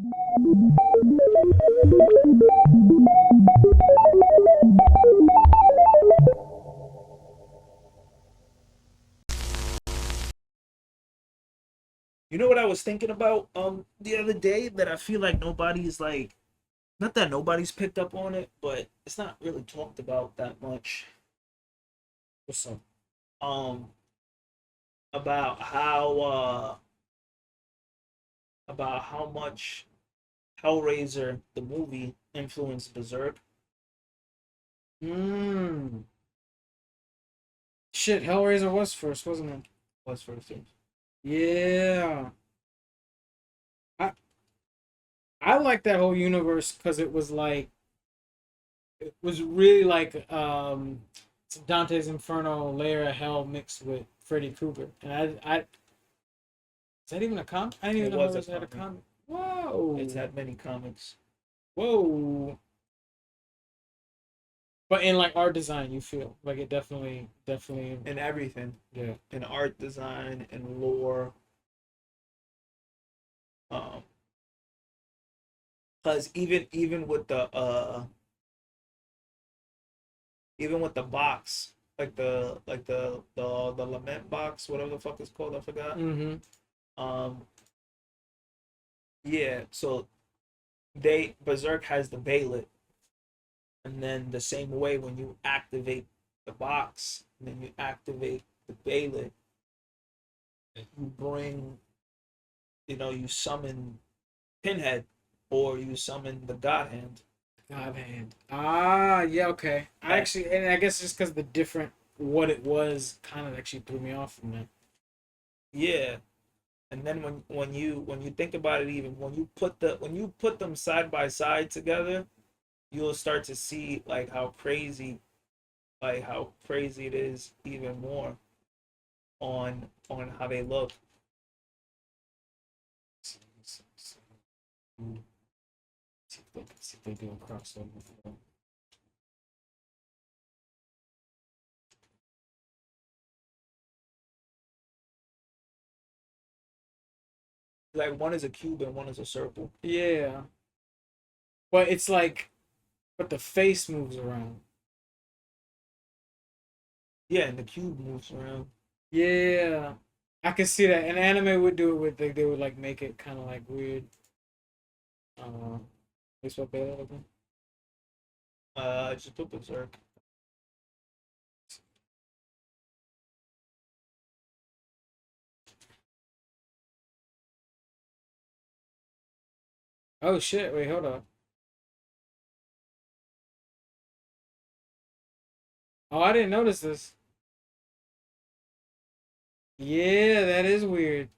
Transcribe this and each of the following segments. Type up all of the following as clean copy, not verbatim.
You know what I was thinking about the other day that I feel like nobody's like, not that nobody's picked up on it, but it's not really talked about that much. What's up? Um about how much Hellraiser the movie influenced Berserk. Mmm. Shit, Hellraiser was first, wasn't it? Was first thing. Yeah. I I like that whole universe because it was really like some Dante's Inferno layer of hell mixed with Freddy Krueger. And is that even a comic? I didn't It even know was a Hellraiser had a comic. comic. Whoa. It's had many comics. Whoa. But in like art design, you feel like it definitely, And everything. yeah. In art design and lore. Um because even with the box, like the lament box, whatever the fuck it's called, I forgot. Mm-hmm. Um, yeah. So they Berserk has the Baylet, and then the same way when you activate the box, and then you activate the Baylet, you bring, you summon Pinhead, or you summon the God Hand. God hand. Ah, yeah, okay. I That actually, and I guess just because the different what it was kind of actually threw me off from that. yeah. And then when you think about it, even when you put them side by side together, you'll start to see how crazy it is even more on how they look. See if they do a crossover. Like one is a cube and one is a circle. Yeah, but it's like, but the face moves around. Yeah, and the cube moves around. Yeah, I can see that. And anime would do it with they would like make it kind of like weird. It's what Beta again. Just put Berserk. Oh shit! Wait, hold up. Oh, I didn't notice this. Yeah, that is weird.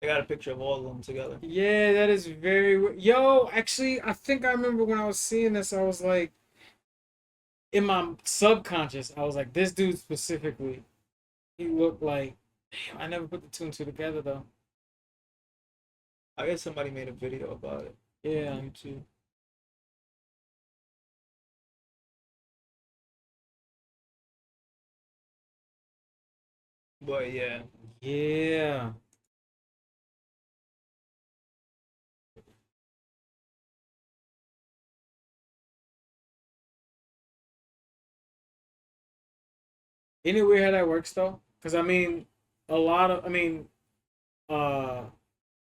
I got a picture of all of them together. Yeah, that is very Yo, actually, I think I remember when I was seeing this, I was like, in my subconscious, I was like, this dude specifically, he looked like. Damn, I never put the two and two together though. I guess somebody made a video about it on Yeah, YouTube. But yeah, yeah. Isn't it weird how that works though? Because I mean, uh,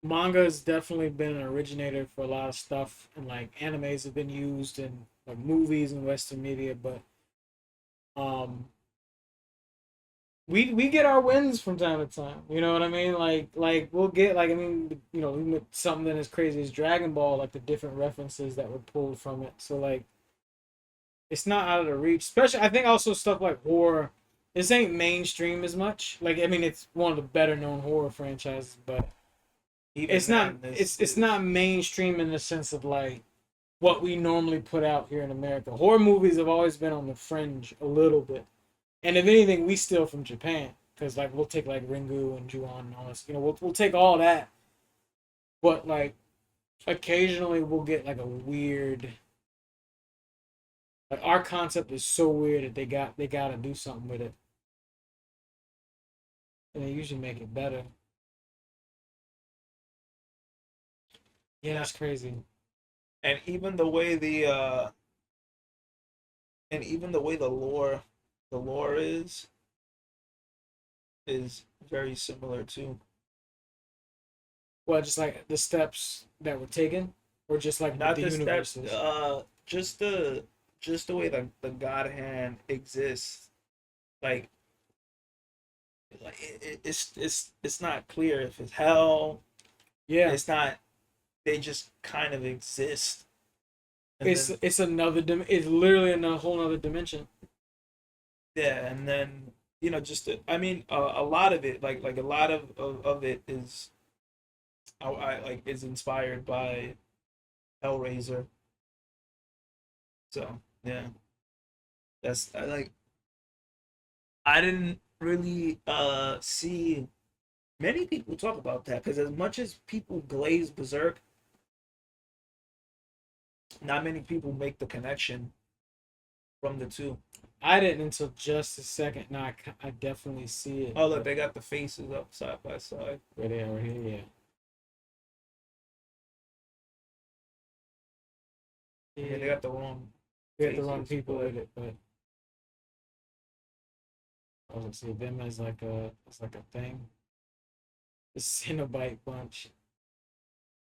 manga has definitely been an originator for a lot of stuff, and like animes have been used in like movies and Western media, but um we get our wins from time to time. You know what I mean? Like we'll get like I mean even with something as crazy as Dragon Ball, like the different references that were pulled from it. So like it's not out of the reach. Especially I think also stuff like horror. This ain't mainstream as much. Like I mean it's one of the better known horror franchises, but even it's not then, this it's not is mainstream in the sense of like what we normally put out here in America. Horror movies have always been on the fringe a little bit. And if anything, we steal from Japan because like we'll take like Ringu and Ju-on and all this. We'll take all that, but like occasionally we'll get like a weird. Like our concept is so weird that they gotta do something with it, and they usually make it better. Yeah, that's crazy. And even the way the lore is very similar too. Well, just like the steps that were taken, or just like what Not the the universe steps, is. just the way the God hand exists. Like it's not clear if it's hell. Yeah, It's not. They just kind of exist, and then it's another it's literally in a whole other dimension. yeah, and then I mean, a lot of it, like a lot of it is, I like is inspired by Hellraiser. So yeah, that's I like. I didn't really see many people talk about that because as much as people glaze Berserk, not many people make the connection from the two. I didn't until just a second. Now I definitely see it. Oh look, But they got the faces up side by side. where they are here, yeah. I mean, they Yeah, got the wrong we have the wrong faces, people but with it, but I was gonna say them as like a thing. The Cenobite bunch.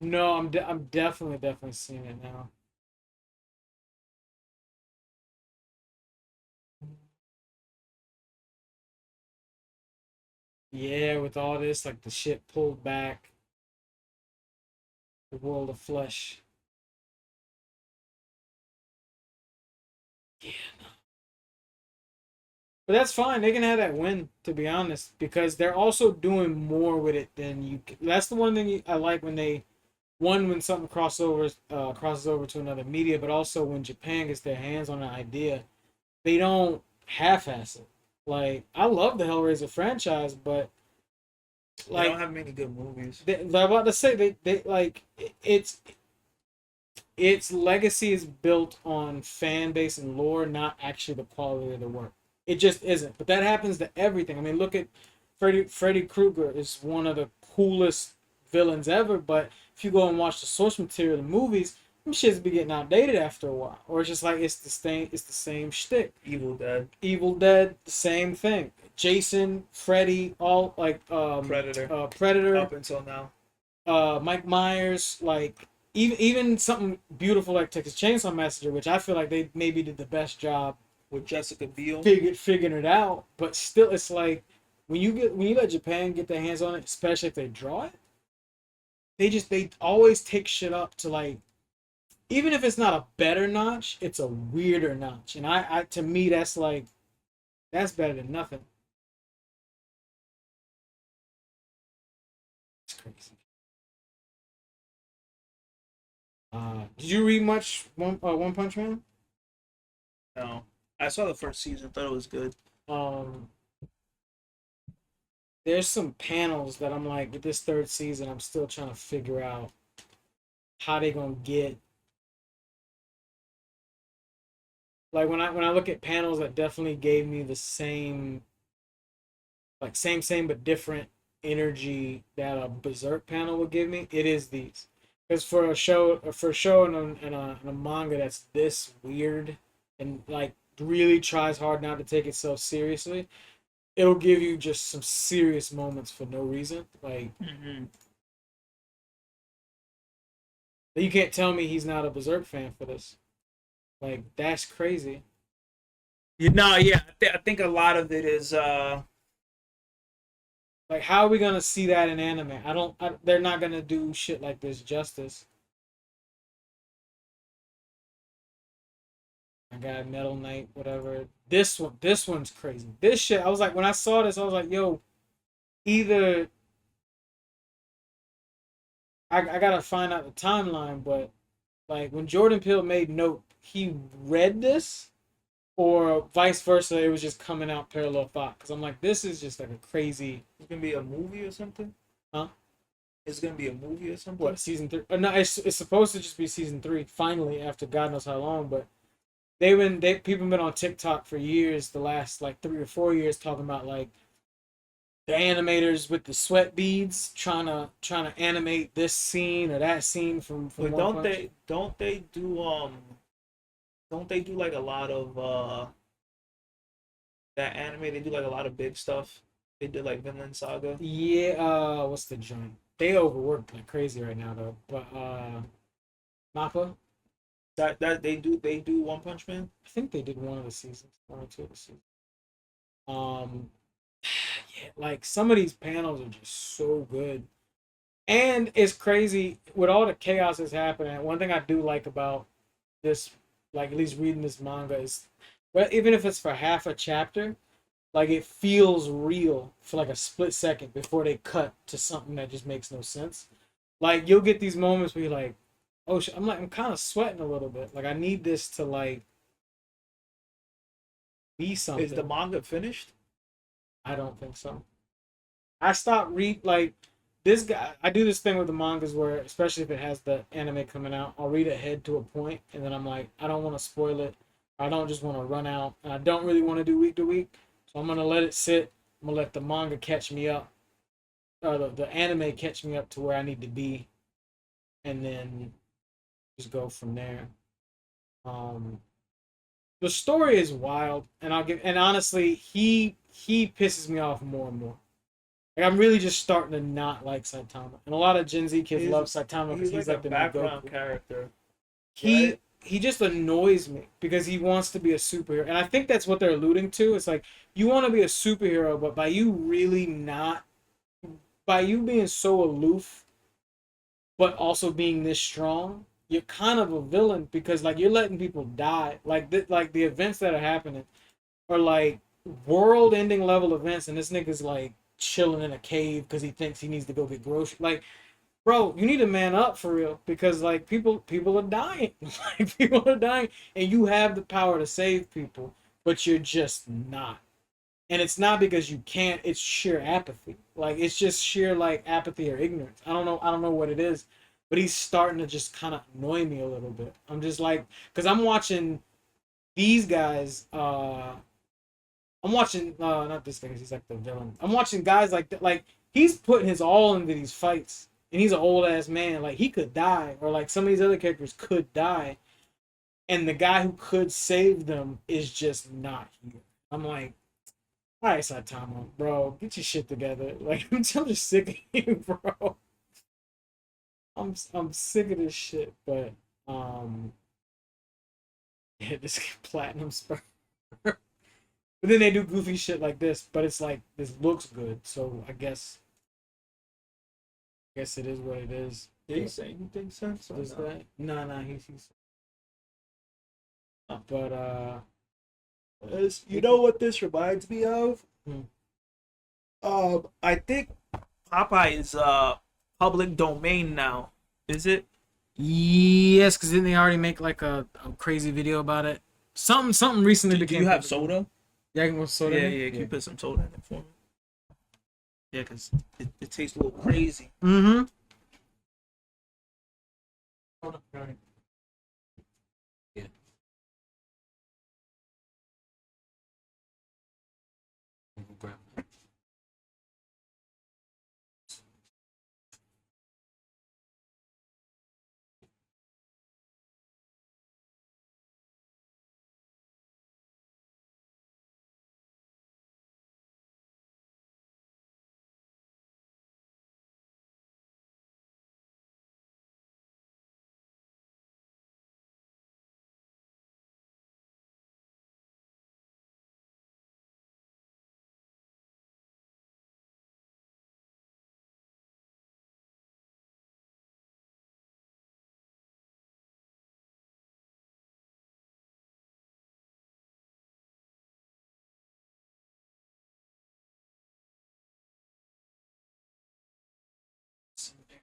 No, I'm definitely seeing it now. Yeah, with all this, like the shit pulled back, the world of flesh. Yeah, but that's fine. They can have that win, to be honest, because they're also doing more with it than you. That's the one thing I like when they when something crosses over to another media, but also when Japan gets their hands on an idea, they don't half-ass it. Like I love the Hellraiser franchise, but they don't like have many good movies. they're about to say they like its legacy is built on fan base and lore, not actually the quality of the work. It just isn't. But that happens to everything. I mean, look at Freddy Krueger is one of the coolest villains ever, but if you go and watch the source material, the movies, them shits be getting outdated after a while. Or it's just like it's the same shtick. Evil Dead, Evil Dead, the same thing. Jason, Freddy, all like Predator, Predator, up until now Mike Myers, like even something beautiful like Texas Chainsaw Massacre, which I feel like they maybe did the best job with Jessica Biel. figuring it out. But still, it's like when you let Japan get their hands on it, especially if they draw it, they always take shit up to like even if it's not a better notch, it's a weirder notch, and I to me that's like that's better than nothing. It's crazy. Did you read much One Punch Man? No, I saw the first season, thought it was good. Um, there's some panels that I'm like with this third season I'm still trying to figure out how they gonna get like when I look at panels that definitely gave me the same like same but different energy that a Berserk panel would give me. It is these because for a show and a manga that's this weird and like really tries hard not to take itself seriously, it'll give you just some serious moments for no reason. Like Mm-hmm. you can't tell me he's not a Berserk fan for this. Like that's crazy. Yeah, I think a lot of it is Like how are we gonna see that in anime? They're not gonna do shit like this justice. I got Metal Knight, whatever. This one's crazy. This shit, I was like, when I saw this, I was like, yo, either I gotta find out the timeline, but like when Jordan Peele made Nope, he read this, or vice versa, it was just coming out parallel thought. Because I'm like, this is just like a crazy, it's gonna be a movie or something. huh? It's gonna be a movie or something. What season 3? No, it's supposed to just be season 3. Finally, after God knows how long, but people been on TikTok for years, the last like 3 or 4 years, talking about like the animators with the sweat beads trying to animate this scene or that scene from But One Punch. don't they do like a lot of that anime? They do like a lot of big stuff. They did like Vinland Saga. Yeah, what's the joint? They overworked like crazy right now though. But Mappa, That they do One Punch Man. I think they did one of the seasons, one or two of the seasons. Um, yeah, like some of these panels are just so good. And it's crazy with all the chaos that's happening. One thing I do like about this, like at least reading this manga, is, well, even if it's for half a chapter, like it feels real for like a split second before they cut to something that just makes no sense. Like you'll get these moments where you're like, oh, I'm kind of sweating a little bit. Like I need this to like be Is the something. manga finished? I don't think so. I stopped read like this guy. I do this thing with the mangas where, especially if it has the anime coming out, I'll read ahead to a point, and then I'm like, I don't want to spoil it. I don't just want to run out, and I don't really want to do week to week. So I'm gonna let it sit. I'm gonna let the manga catch me up, or the anime catch me up to where I need to be, and then just go from there. Um, the story is wild, and honestly, he pisses me off more and more. Like I'm really just starting to not like Saitama, and a lot of Gen Z kids He's love Saitama because he's he's like a like the new background Goku. character, right? He just annoys me because he wants to be a superhero, and I think that's what they're alluding to. It's like you want to be a superhero, but by you really not, by you being so aloof, but also being this strong, you're kind of a villain because like you're letting people die. Like the events that are happening are like world-ending level events, and this nigga's like chilling in a cave because he thinks he needs to go get groceries. Like, bro, you need to man up for real because like people are dying. Like people are dying, and you have the power to save people, but you're just not. And it's not because you can't. It's sheer apathy. Like it's just sheer like apathy or ignorance. I don't know. I don't know what it is, but he's starting to just kind of annoy me a little bit. I'm just like, because I'm watching these guys. I'm watching not this guy 'cause he's like the villain. I'm watching guys like that. Like he's putting his all into these fights, and he's an old ass man. Like he could die, or like some of these other characters could die, and the guy who could save them is just not here. I'm like, all right, Saitama, bro, get your shit together. Like I'm just sick of you, bro. I'm sick of this shit. But yeah, this platinum spur. But then they do goofy shit like this, but it's like this looks good, so I guess it is what it is. Did he say anything sense or Does no? that? Nah, he's but You know what this reminds me of? hmm. I think Popeye is public domain now. Is it? Yes, because didn't they already make like a crazy video about it? Something recently Do became you have public. soda? Yeah, I can go soda Yeah, in yeah. Can here? you put some soda in it for me? Yeah, cause it tastes a little crazy. Yeah. Mm-hmm. Yeah.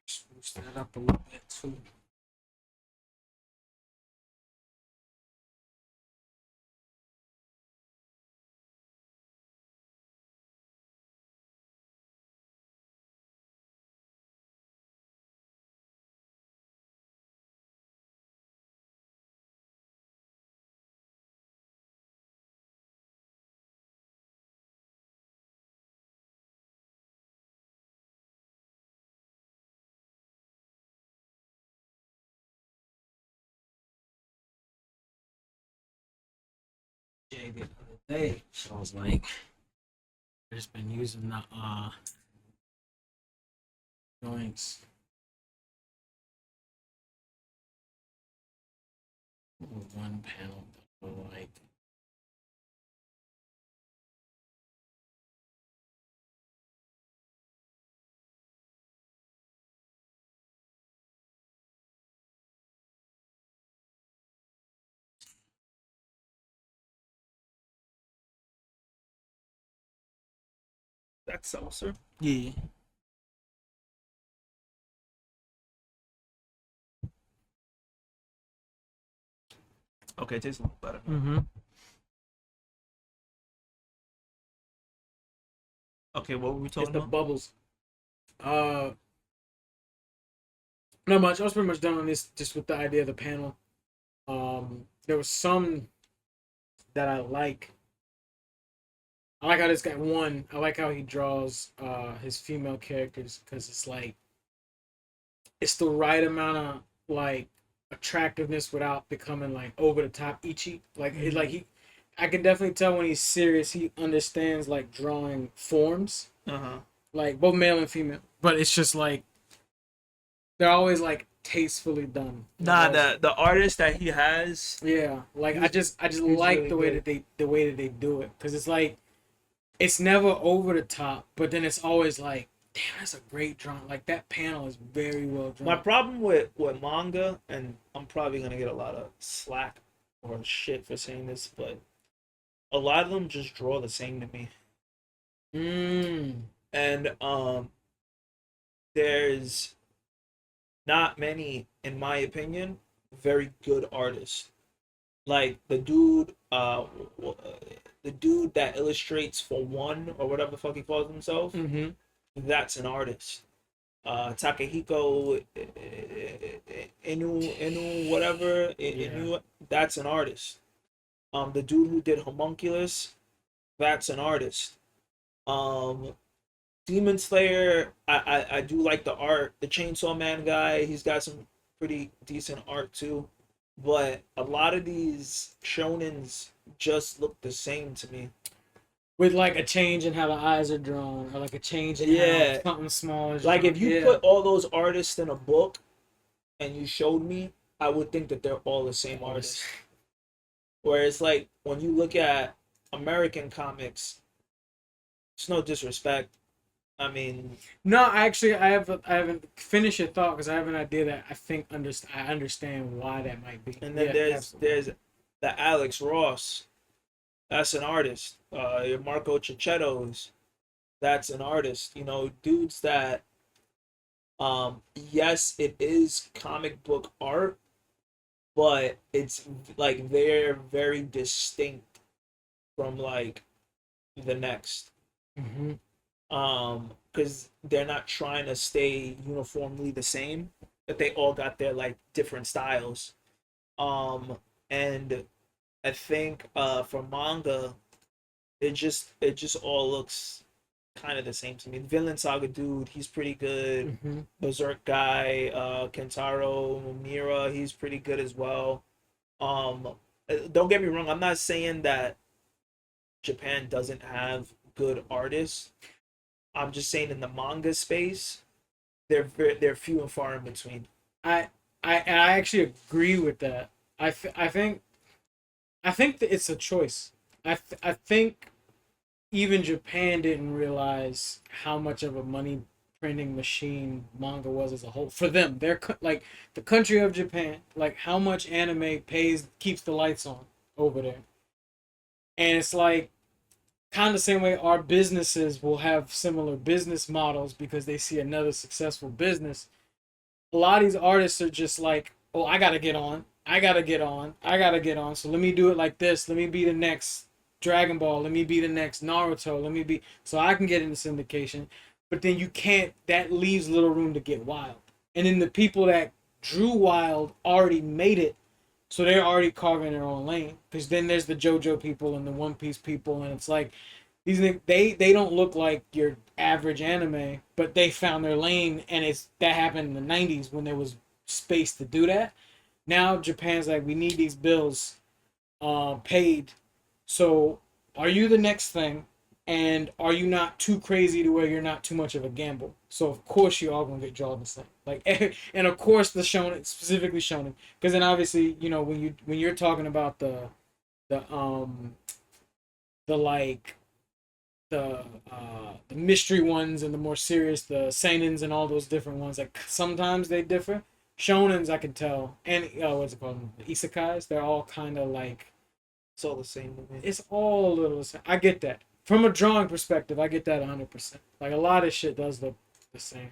Spruce that up a little bit too. day the other day. So I was like, I've just been using the joints. One pound of like That's seltzer. yeah. Okay, it tastes a little better. Mm-hmm. Okay, what were we It's talking the about? bubbles. Uh, Not much. I was pretty much done on this just with the idea of the panel. There was some that I like. I like how this guy one. I like how he draws his female characters because it's like it's the right amount of like attractiveness without becoming like over the top itchy. Like it like he I can definitely tell when he's serious he understands like drawing forms. Uh-huh. Like both male and female. But it's just like they're always like tastefully done. Like, Nah, always, the artist that he has, yeah, like I just he's like really the way good. that they do it because it's like it's never over the top, but then it's always like, damn, that's a great drawing. Like that panel is very well My drawn. problem with manga, and I'm probably gonna get a lot of slack or shit for saying this, but a lot of them just draw the same to me. Mm. And there's not many, in my opinion, very good artists. Like the dude that illustrates for One or whatever the fuck he calls himself, Mm-hmm. that's an artist. Takehiko Inu whatever Yeah. Inu, that's an artist. The dude who did Homunculus, that's an artist. Um, Demon Slayer, I do like the art. The Chainsaw Man guy, he's got some pretty decent art too. But a lot of these shonens just look the same to me. With like a change in how the eyes are drawn, or like a change in how Yeah, something small is like drawn. if you Yeah. put all those artists in a book and you showed me, I would think that they're all the same artist. Whereas like when you look at American comics, it's no disrespect. I mean, No, actually, I haven't finished your thought because I have an idea that I think I understand why that might be. and then Yeah, absolutely. there's the Alex Ross, that's an artist. Your Marco Cicchettos, that's an artist. You know, dudes that yes, it is comic book art, but it's like they're very distinct from like the next. Mm-hmm. Because they're not trying to stay uniformly the same, but they all got their like different styles. Um, and I think for manga, it just all looks kind of the same to me. Villain Saga dude, he's pretty good. Mm-hmm. Berserk guy, Kentaro Mira, he's pretty good as well. Um, don't get me wrong, I'm not saying that Japan doesn't have good artists. I'm just saying in the manga space, they're few and far in between. I I actually agree with that. I think that it's a choice. I think even Japan didn't realize how much of a money printing machine manga was as a whole for them. They're like the country of Japan, like how much anime pays keeps the lights on over there. And it's like kind of the same way our businesses will have similar business models because they see another successful business. A lot of these artists are just like, oh, I gotta get on. I gotta get on. I gotta get on. So let me do it like this. Let me be the next Dragon Ball. Let me be the next Naruto. Let me be so I can get into syndication. But then you can't. That leaves little room to get wild. And then the people that drew wild already made it, so they're already carving their own lane. Because then there's the JoJo people and the One Piece people, and it's like these they don't look like your average anime, but they found their lane, and it's that happened in the '90s when there was space to do that. Now Japan's like, we need these bills paid, So, are you the next thing? And are you not too crazy to where you're not too much of a gamble? So of course you all gonna get drawn the same. Like, and of course the shonen, specifically shonen, because then obviously when you're talking about the the like the mystery ones and the more serious the seinens and all those different ones, like sometimes they differ. Shonens I can tell, and what's it called, the isekais, they're all kind of like, It's all the same to me. it's all a little the same. I get that from a drawing perspective. I get that 100%. Like a lot of shit does look the same.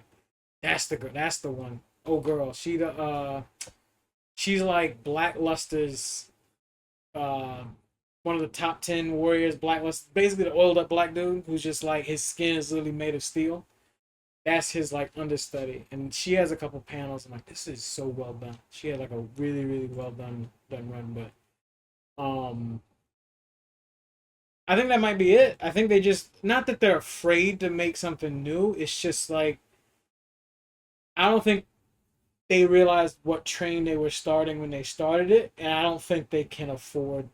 That's the girl. That's the one. Oh girl, she's like Blackluster's uh one of the top 10 warriors. Blackluster, basically the oiled up black dude who's just like his skin is literally made of steel. That's his like understudy, and she has a couple panels. I'm like, this is so well done. She had like a really well done run, but I think that might be it. I think they just, not that they're afraid to make something new. It's just like, I don't think they realized what train they were starting when they started it, and I don't think they can afford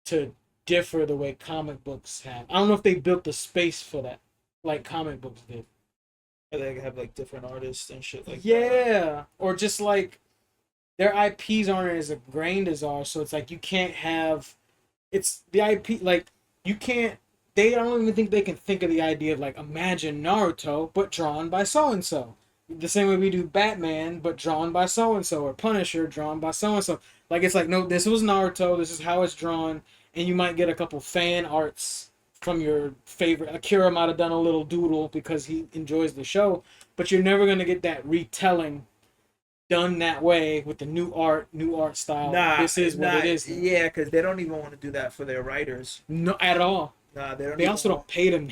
to differ the way comic books have. I don't know if they built the space for that, like comic books did. Or they have like different artists and shit like that. Yeah, or just like their IPs aren't as ingrained as ours, so it's like you can't have, it's the IP, like you can't, they don't even think they can think of the idea of like, imagine Naruto but drawn by so and so. The same way we do Batman but drawn by so and so, or Punisher drawn by so and so. Like it's like, no, this was Naruto, this is how it's drawn, and you might get a couple fan arts from your favorite. Akira might have done a little doodle because he enjoys the show, but you're never gonna get that retelling done that way with the new art style. Nah, This is what nah, it is now. yeah, because they don't even want to do that for their writers. No, at all. Nah, they don't They even also want. don't pay them.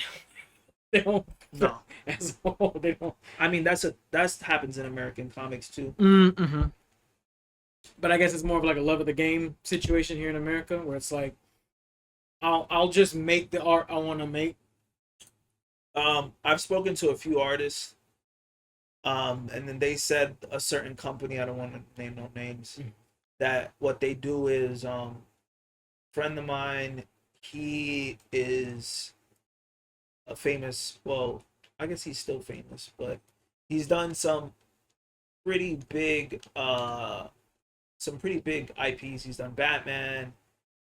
They don't. No, As a whole, they don't. I mean that's happens in American comics too. Mm-hmm. But I guess it's more of like a love of the game situation here in America, where it's like, I'll just make the art I want to make. I've spoken to a few artists, and then they said a certain company, I don't want to name no names, that what they do is, friend of mine, he is a famous, well, I guess he's still famous, but he's done pretty big some pretty big IPs. He's done Batman.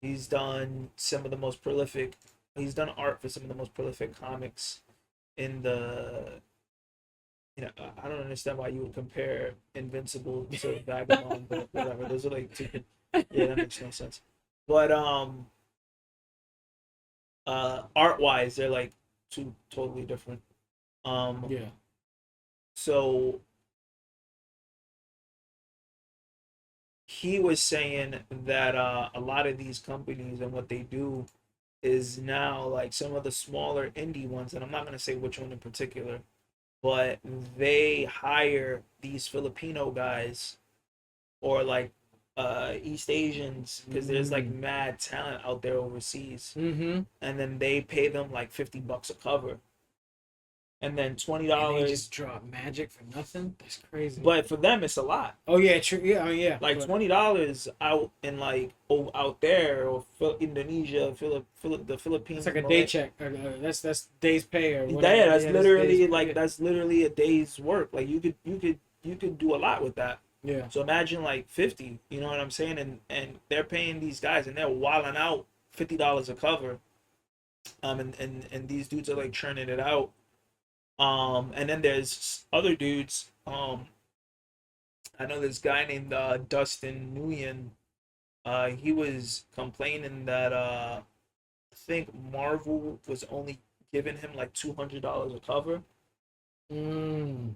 He's done some of the most prolific. He's done art for some of the most prolific comics in the. You know, I don't understand why you would compare Invincible to Vagabond, but whatever. Those are like two. Yeah, that makes no sense. But art wise, they're like two totally different. Yeah. So he was saying that a lot of these companies and what they do is now like some of the smaller indie ones, and I'm not gonna say which one in particular, but they hire these Filipino guys or like East Asians because there's like mad talent out there overseas, Mm-hmm. and then they pay them like $50 a cover, and then $20. And they just drop magic for nothing. That's crazy. But for them, it's a lot. Oh yeah, true. Yeah, I mean yeah. Like but $20 out in like out there or Indonesia, the Philippines. it's like a and all day that. check. That's day's pay or whatever. Yeah, that's Yeah, literally days, like yeah. that's literally a day's work. Like you could do a lot with that. Yeah. So imagine like 50. You know what I'm saying? And they're paying these guys and they're wilding out $50 a cover. And these dudes are like churning it out. And then there's other dudes. I know this guy named Dustin Nguyen. He was complaining that I think Marvel was only giving him like $200 a cover. Mm.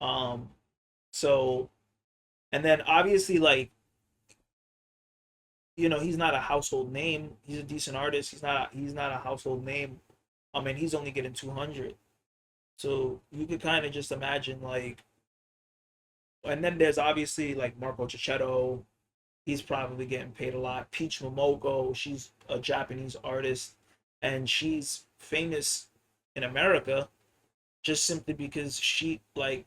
Um, so and then obviously like he's not a household name. He's a decent artist. He's not a household name. I mean he's only getting 200. So you could kind of just imagine like, and then there's obviously like Marco Cicchetto. He's probably getting paid a lot. Peach Momoko, she's a Japanese artist, and she's famous in America just simply because she like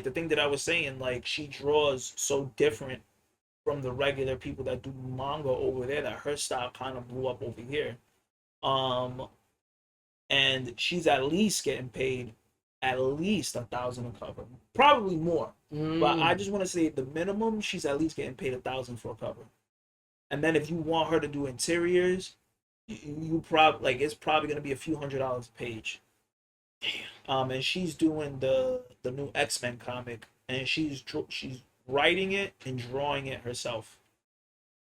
the thing that I was saying, like she draws so different from the regular people that do manga over there that her style kind of blew up over here. Um, and she's at least getting paid at least 1,000 a cover, probably more. But I Mm. just want to say the minimum she's at least getting paid 1,000 for a cover. And then if you want her to do interiors, you probably like it's probably gonna be a few $100s a page. And she's doing the new X-Men comic, and she's writing it and drawing it herself,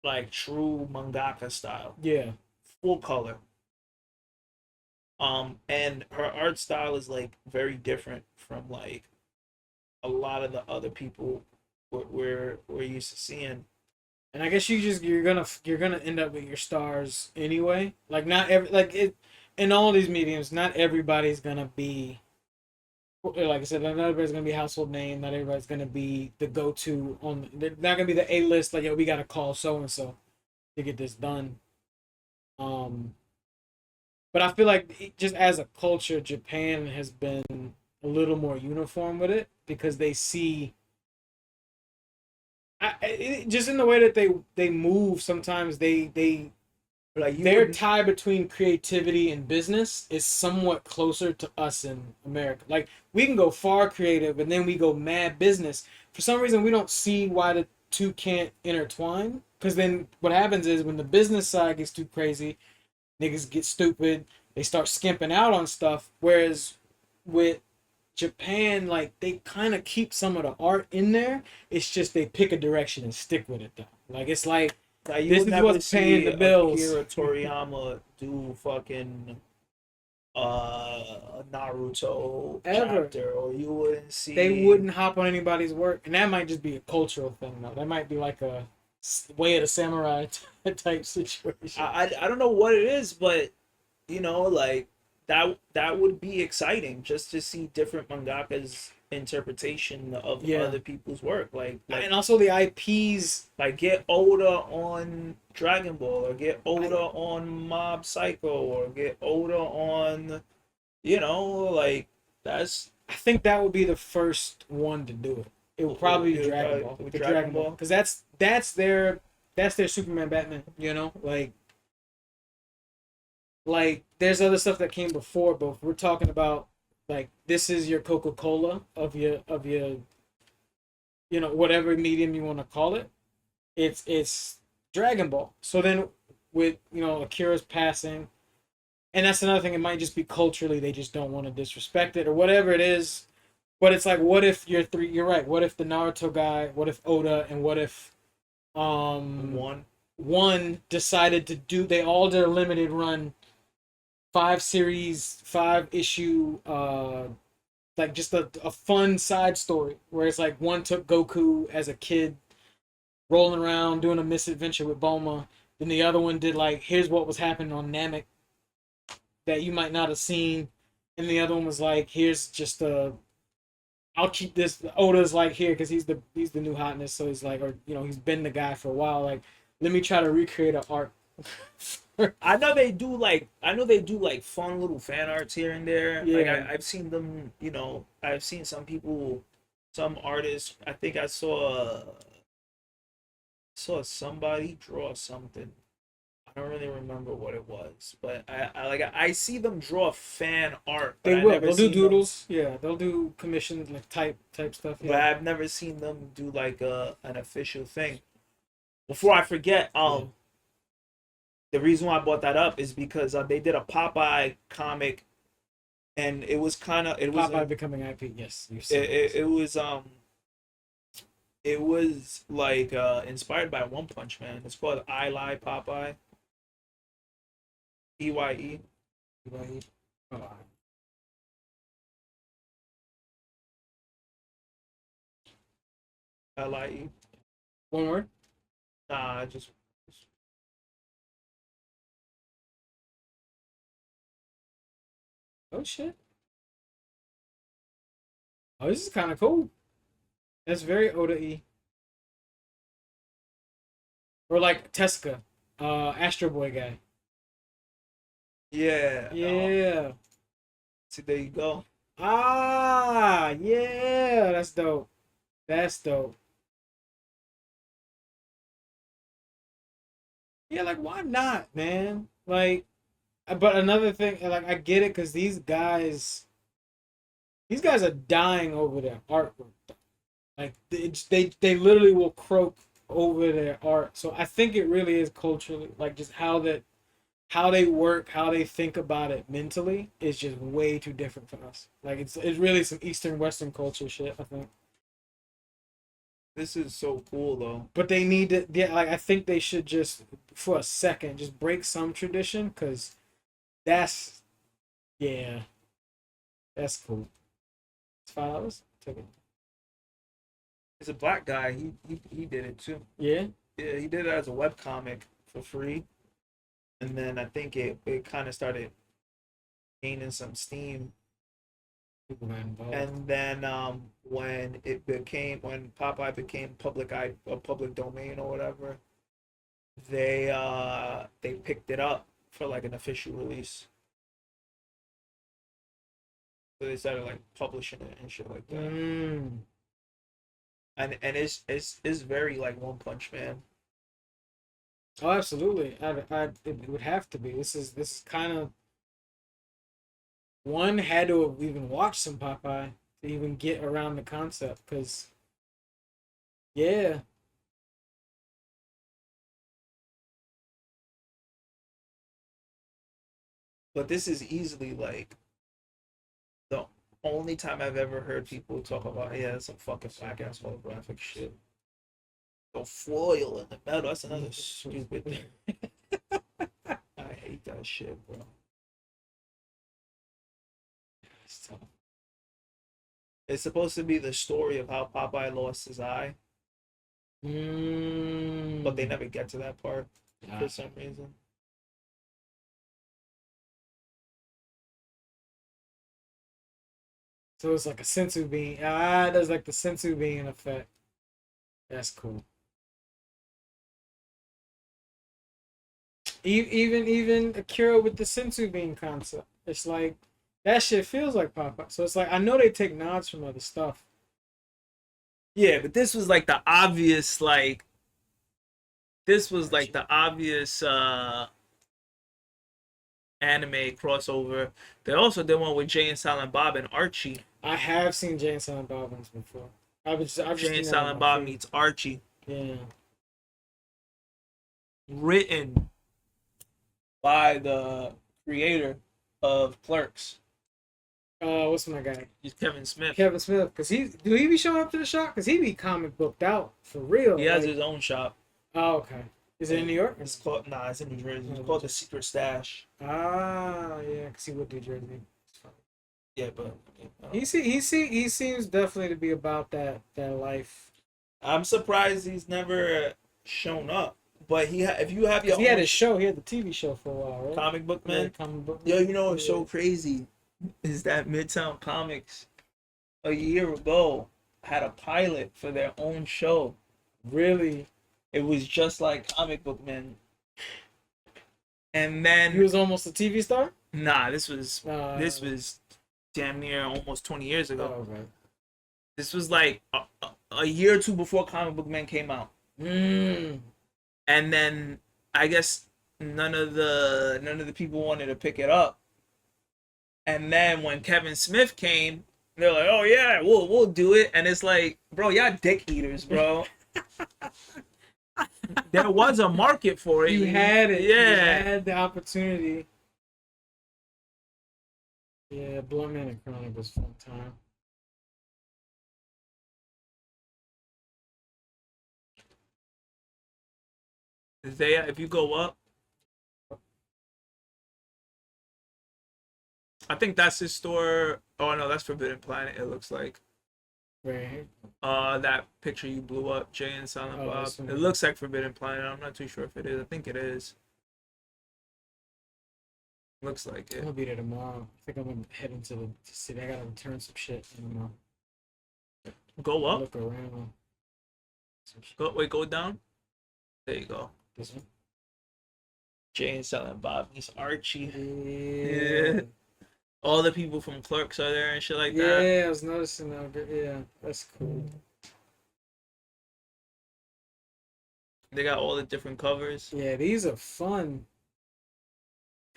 like true mangaka style, Yeah. full color. And her art style is like very different from like a lot of the other people we're used to seeing. And I guess you're gonna end up with your stars anyway. Like not every like it in all these mediums, not everybody's gonna be like I said, not everybody's gonna be a household name. Not everybody's gonna be the go-to on. They're not gonna be the A-list. Like, yo, we gotta call so and so to get this done. Um, but I feel like just as a culture, Japan has been a little more uniform with it because they see just in the way that they move. Sometimes Like you their would tie between creativity and business is somewhat closer to us in America. Like we can go far creative and then we go mad business. For some reason, we don't see why the two can't intertwine. Because then what happens is when the business side gets too crazy, niggas get stupid. They start skimping out on stuff. Whereas with Japan, like they kind of keep some of the art in there. It's just they pick a direction and stick with it though. Like it's like you this would is never what's paying see the bills. Akira Toriyama do fucking a Naruto Ever. chapter, or you wouldn't They see. wouldn't hop on anybody's work, and that might just be a cultural thing though. That might be like a way of the samurai type situation. I don't know what it is, but like that would be exciting just to see different mangakas interpretation of Yeah, other people's work. and also the IPs. Like get Oda on Dragon Ball, or get I Oda on Mob Psycho, or get Oda on like that's I think that would be the first one to do it. It would probably be Dragon Ball, with the Dragon Dragon Ball, Ball. because that's their Superman Batman. Like there's other stuff that came before, but if we're talking about like this is your Coca Cola of your whatever medium you want to call it. It's Dragon Ball. So then with Akira's passing, and that's another thing. It might just be culturally they just don't want to disrespect it or whatever it is. But it's like, what if you're three? You're right. What if the Naruto guy? What if Oda? And what if um One. one decided to do? They all did a limited run, 5 series, 5 issue, like just a fun side story where it's like one took Goku as a kid rolling around doing a misadventure with Bulma. Then the other one did like here's what was happening on Namek that you might not have seen, and the other one was like here's just a I'll keep this. Oda's like here because he's the new hotness, so he's like, or he's been the guy for a while. Like, let me try to recreate an arc. I know they do like fun little fan arts here and there. Like Yeah, I've seen them, I've seen some people, some artists. I think I saw somebody draw something. I don't really remember what it was, but I see them draw fan art, but they I will. never They'll do seen them. doodles. Yeah, they'll do commissions like type stuff. But Yeah, I've never seen them do like an official thing. Before I forget, yeah. the reason why I brought that up is because they did a Popeye comic, and it was kind of Popeye becoming IP. Yes, you it, said it, it. it was it was like inspired by One Punch Man. It's called I Lie Popeye. EYE. Right. Oh, LIE. one word. Nah, I just Oh shit. Oh, this is kind of cool. That's very Oda y. Or like Tezuka, Astro Boy guy. yeah. Yeah. See, there you go. Ah, yeah. That's dope. That's dope. Yeah, like why not, man? Like, but another thing, like I get it because these guys are dying over their artwork. Like they literally will croak over their art. So I think it really is culturally, like just how they work, how they think about it mentally is just way too different for us. Like it's really some Eastern Western culture shit, I think. This is so cool though. But they need to, yeah, like I think they should just for a second just break some tradition because that's yeah, that's cool. It's $5. Take it. It's a black guy. He did it too. Yeah. Yeah, he did it as a web comic for free, and then I think it kind of started gaining some steam. People got involved. And then when Popeye became public domain or whatever, they picked it up for like an official release. So they started like publishing it and shit like that. Mm. And it's very like One Punch Man. Oh, absolutely. It would have to be. This is kind of one had to have even watched some Popeye to even get around the concept. Because yeah, But this is easily like the only time I've ever heard people talk about, yeah, some fucking black ass holographic shit. The foil in the metal, that's another stupid thing. I hate that shit, bro. It's supposed to be the story of how Popeye lost his eye, but they Mm. never get to that part for Ah. some reason. So it's like a sensu bean. Ah, there's like the sensu bean effect. That's cool. Even Akira with the sensu bean concept. It's like that shit feels like Popeye. So it's like I know they take nods from other stuff. Yeah, but this was like the obvious, like this was like Archie. the obvious anime crossover. They also did one with Jay and Silent Bob and Archie. I have seen Jay and Silent Bob ones before. I've just Jay and seen that on Silent my Bob feed. meets Archie. Yeah. Written by the creator of Clerks. What's my guy? He's Kevin Smith. Kevin Smith. Cause he be showing up to the shop? Cause he be comic booked out for real. He has Like, his own shop. oh, okay. Is it in New York? It's called it's in New Jersey. It's Oh, called the Secret Stash. Ah, yeah. Cause he would do Jersey. Yeah, but He seems definitely to be about that life. I'm surprised he's never shown up. But if you have your He had own his show. He had the TV show for a while, right? comic book Yeah, man, comic book. yo, you know what's Yeah. so crazy is that Midtown Comics a year ago had a pilot for their own show. Really, It was just like comic book man. And he then was almost a TV star. nah, this Uh, was damn near almost 20 years ago. oh, okay. This was like a year or two before Comic Book Man came out. Mm. And then I guess none of the people wanted to pick it up. And then when Kevin Smith came, they're like, "Oh yeah, we'll do it." And it's like, bro, y'all dick eaters, bro. There was a market for it. You had it. Yeah. You had the opportunity. Yeah, Blunt Man and Chronic was a fun time. If you go up, I think that's his store. Oh no, that's Forbidden Planet. It looks like Right. that picture you blew up, Jay and Silent Oh, Bob. this one. It looks like Forbidden Planet. I'm not too sure if it is. I think it is. Looks like I'm it. gonna be there tomorrow. I think I'm gonna head into the city. I gotta return some shit. I'm gonna Go up. look around. Some shit. Go down. There you go. This one. Jay and Silent Bob. He's Archie. Yeah. All the people from Clerks are there and shit like that. Yeah, I was noticing that. Yeah, that's cool. They got all the different covers. Yeah, these are fun.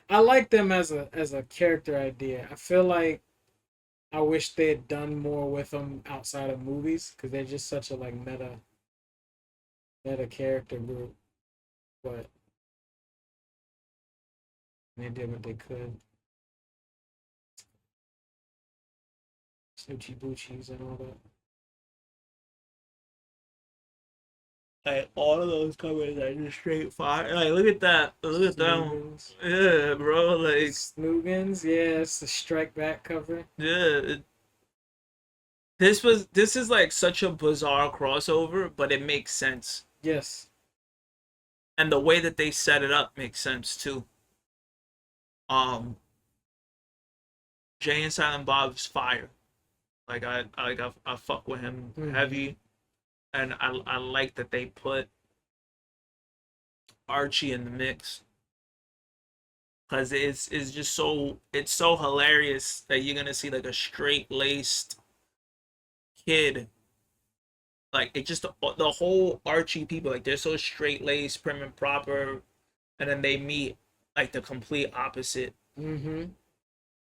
I like them as a character idea. I feel like I wish they had done more with them outside of movies because they're just such a like meta character group. But they did what they could. Snoochie Boochies and all that. Like all of those covers are just straight fire. Like look at that. Look at that one. Snoogans. Yeah, bro. Like Snoogans, yeah, it's the Strike Back cover. yeah. This is like such a bizarre crossover, but it makes sense. Yes. And the way that they set it up makes sense too. Um Jay and Silent Bob's fire. Like I fuck with him heavy. And I like that they put Archie in the mix. Cause it's just it's so hilarious that you're gonna see like a straight laced kid, like it just the whole Archie people, like they're so straight laced, prim and proper, and then they meet like the complete opposite, Mm-hmm.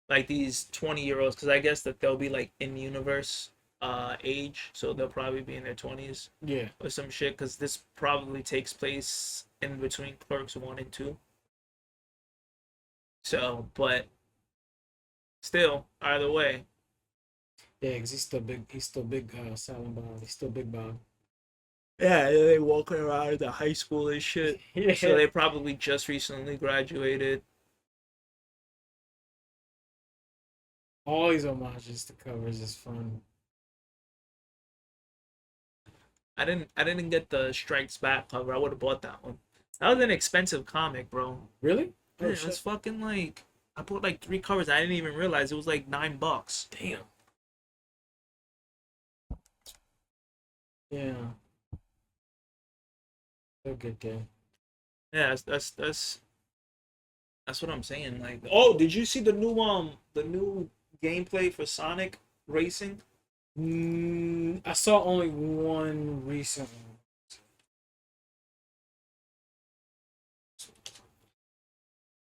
like these 20-year-olds, because I guess that they'll be like in universe age, so they'll probably be in their 20s Yeah. or some shit, because this probably takes place in between Clerks 1 and 2. So, but still, either way. Yeah, because he's still big Silent Bob. He's still Big Bob. Yeah, they walking around the high school and shit. Yeah. So they probably just recently graduated. All these homages to covers is fun. I didn't get the Strikes Back cover. I would have bought that one. That was an expensive comic, bro. Really? Yeah, it was fucking like I bought like 3 covers. I didn't even realize it was like $9. Damn. Yeah. They'll get there. Yeah, that's what I'm saying. Like, oh, did you see the new gameplay for Sonic Racing? I saw only one recent one.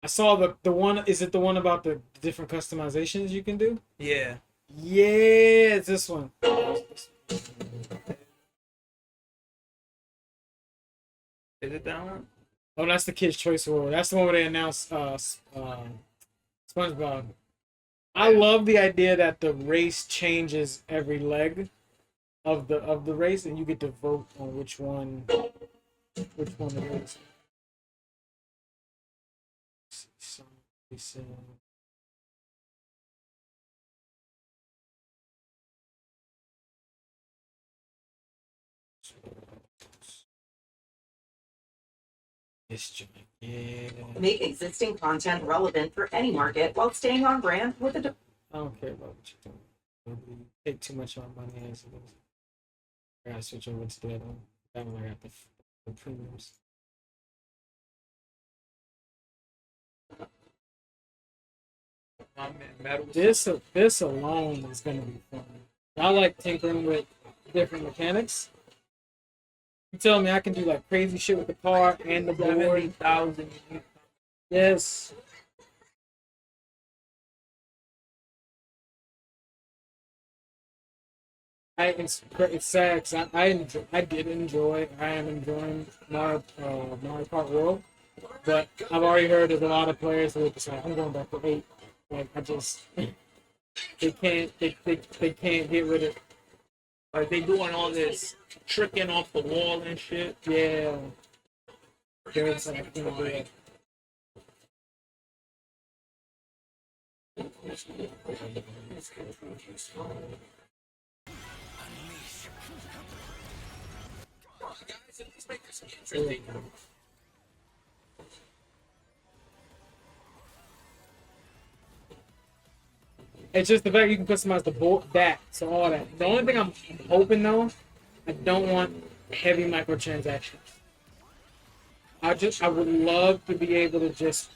I saw the one. Is it the one about the different customizations you can do? Yeah. Yeah, it's this one. Is it that one? Oh, that's the Kids' Choice Award. That's the one where they announced SpongeBob. I love the idea that the race changes every leg of the race, and you get to vote on which one it is. This joint, yeah. Make existing content relevant for any market while staying on brand with a. I don't care about what you're doing. You take too much of my money as it is. I gotta switch over to that one. That one I got the premiums. This alone is gonna be fun. I like tinkering with different mechanics. You tell me I can do like crazy shit with the car and the board. 70,000. Yes. It's sad 'cause I did enjoy. I am enjoying Mario Kart World, but I've already heard there's a lot of players who are just like, I'm going back to 8. Like I just they can't get rid of. Like they doing all this tricking off the wall and shit. Yeah. There's like, I can't do it. It's just the fact you can customize the board, so all that. The only thing I'm hoping though, I don't want heavy microtransactions. I would love to be able to just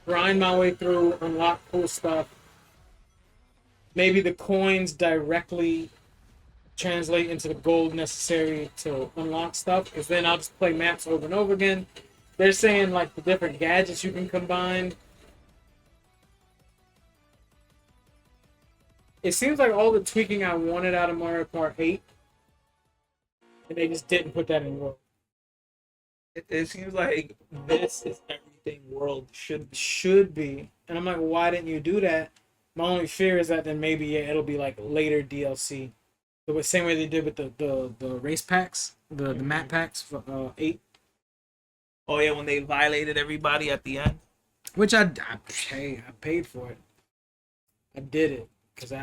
grind my way through, unlock cool stuff. Maybe the coins directly translate into the gold necessary to unlock stuff. Because then I'll just play maps over and over again. They're saying like the different gadgets you can combine. It seems like all the tweaking I wanted out of Mario Kart 8, and they just didn't put that in World. It seems like this is everything World should be. Should be. And I'm like, why didn't you do that? My only fear is that then maybe yeah, it'll be like later DLC. The same way they did with the race packs, the map packs for 8. Oh yeah, when they violated everybody at the end. Which I paid for it. I did it. I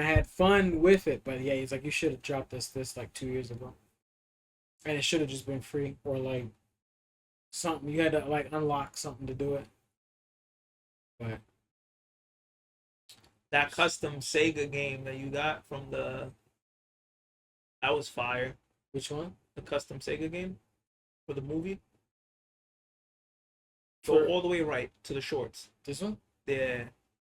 had fun with it, but yeah, he's like, you should have dropped this like 2 years ago. And it should have just been free, or like something you had to like unlock something to do it. But That custom Sega game that you got from that was fire. which one? The custom Sega game for the movie. For Go all the way right to the shorts. this one? Yeah,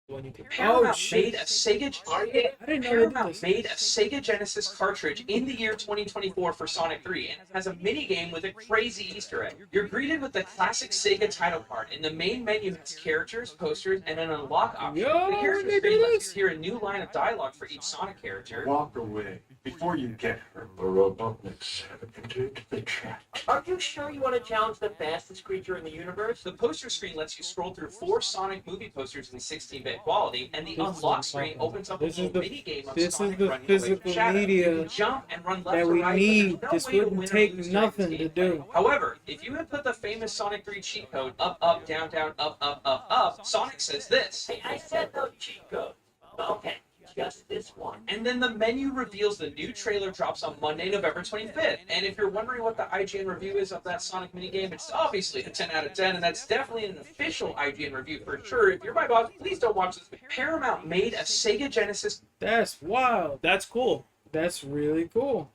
the one you picked. Paramount shit. made a Sega. I didn't know they did Paramount this. made a Sega Genesis cartridge in the year 2024 for Sonic 3, and it has a mini game with a crazy Easter egg. You're greeted with the classic Sega title card. In the main menu has characters, posters, and an unlock option. Yo, The character they screen do lets this? you hear a new line of dialogue for each Sonic character. Walk away before you get hurt. The Robotniks have entered the trap. Are you sure you want to challenge the fastest creature in the universe? The poster screen lets you scroll through 4 Sonic movie posters in 16-bit quality, and the This is unlock the screen problem. opens up This a is little the- mini game of this is Sonic the running away from physical Shadow. media You can jump and run left that or we right, but need. there's no This way to wouldn't win or take lose nothing during to this gameplay. do. However, if you input the famous Sonic 3 cheat code up, up, down, down, up, up, up, up, Sonic says this. Hey, I said no cheat code. Okay, just this one. And then the menu reveals the new trailer drops on Monday, November 25th. And if you're wondering what the IGN review is of that Sonic minigame, it's obviously a 10 out of 10, and that's definitely an official IGN review for sure. If you're my boss, please don't watch this. Paramount made a Sega Genesis. That's wild. That's cool. That's really cool.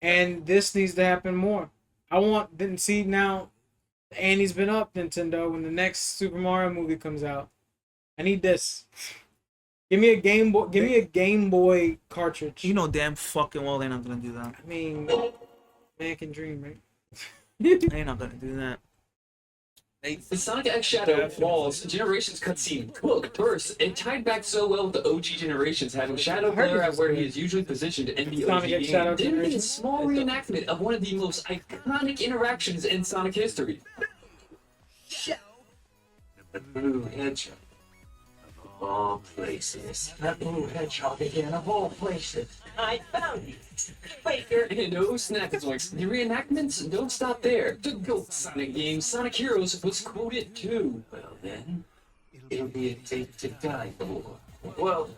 And this needs to happen more. I want them see now. Annie's been up, Nintendo. When the next Super Mario movie comes out, I need this. Give me a Game Boy. Give me a Game Boy cartridge. You know damn fucking well they're not gonna do that. I mean, man can dream, right? They're not gonna do that. The Sonic X Shadow Walls Generations cutscene hooked, burst, and tied back so well with the OG Generations, having Shadow I heard glare it at was where good. he is usually positioned in the Sonic OG X game. Shadow Then we get a Generations. small reenactment of one of the most iconic interactions in Sonic history. The blue hedgehog. Of all places. That blue hedgehog again, of all places. I found you. Faker. And no Snackazorks, the reenactments don't stop there. The GOAT Sonic game, Sonic Heroes, was quoted too. Well then, it'll be a date to die for. Well,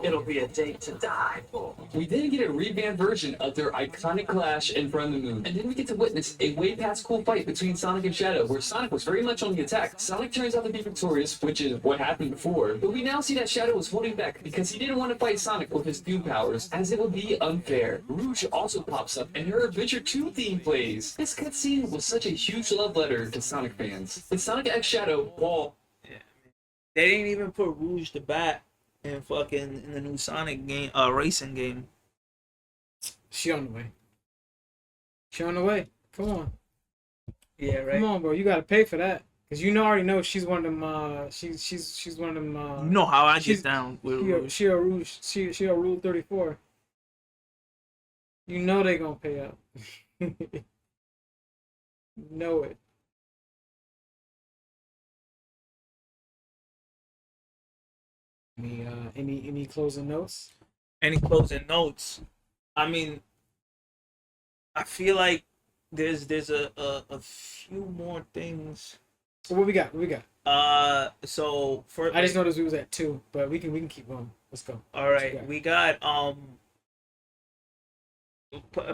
it'll be a date to die for. We then get a revamped version of their iconic clash in front of the moon, and then we get to witness a way past cool fight between Sonic and Shadow, where Sonic was very much on the attack. Sonic turns out to be victorious, which is what happened before, but we now see that Shadow was holding back because he didn't want to fight Sonic with his new powers, as it would be unfair. Rouge also pops up, and her Adventure 2 theme plays. This cutscene was such a huge love letter to Sonic fans. In Sonic X Shadow, Wall, They didn't even put Rouge the Bat in the new Sonic game, racing game. She on the way. She on the way. Come on. Yeah, right. Come on, bro. You gotta pay for that. Cause you know already know she's one of them she's one of them You know how I she's- get down with Rouge. she a Rouge she a Rule 34. You know they gonna pay up. Know it. Any closing notes? Any closing notes? I mean, I feel like there's a few more things. So what we got? What we got? So for I just noticed we was at 2, but we can keep going. Let's go. all What you right, got? we got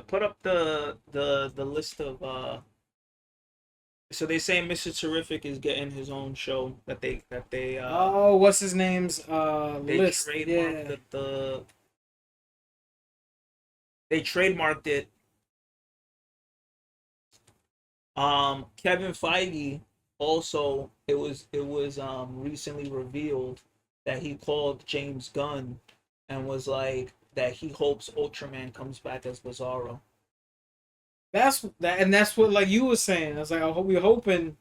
put up the list of so they say Mr. Terrific is getting his own show that they Oh, what's his name's they list? trademarked Yeah. they trademarked it. Kevin Feige also it was recently revealed that he called James Gunn and was like, that he hopes Ultraman comes back as Bizarro. That's that, and that's what like you were saying. I was like, I hope we hoping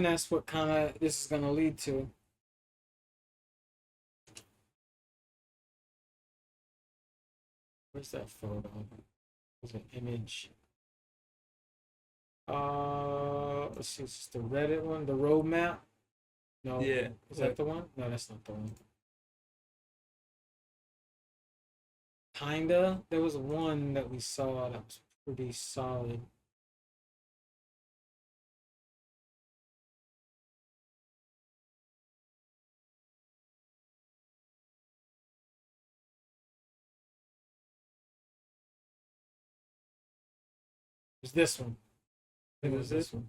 that's what kind of this is gonna lead to. Where's that photo? There's an image. Let's see. It's just the Reddit one, the roadmap. No, Yeah. is that the one? No, that's not the one. Kinda. There was one that we saw that was pretty solid. It was this one. It was this one.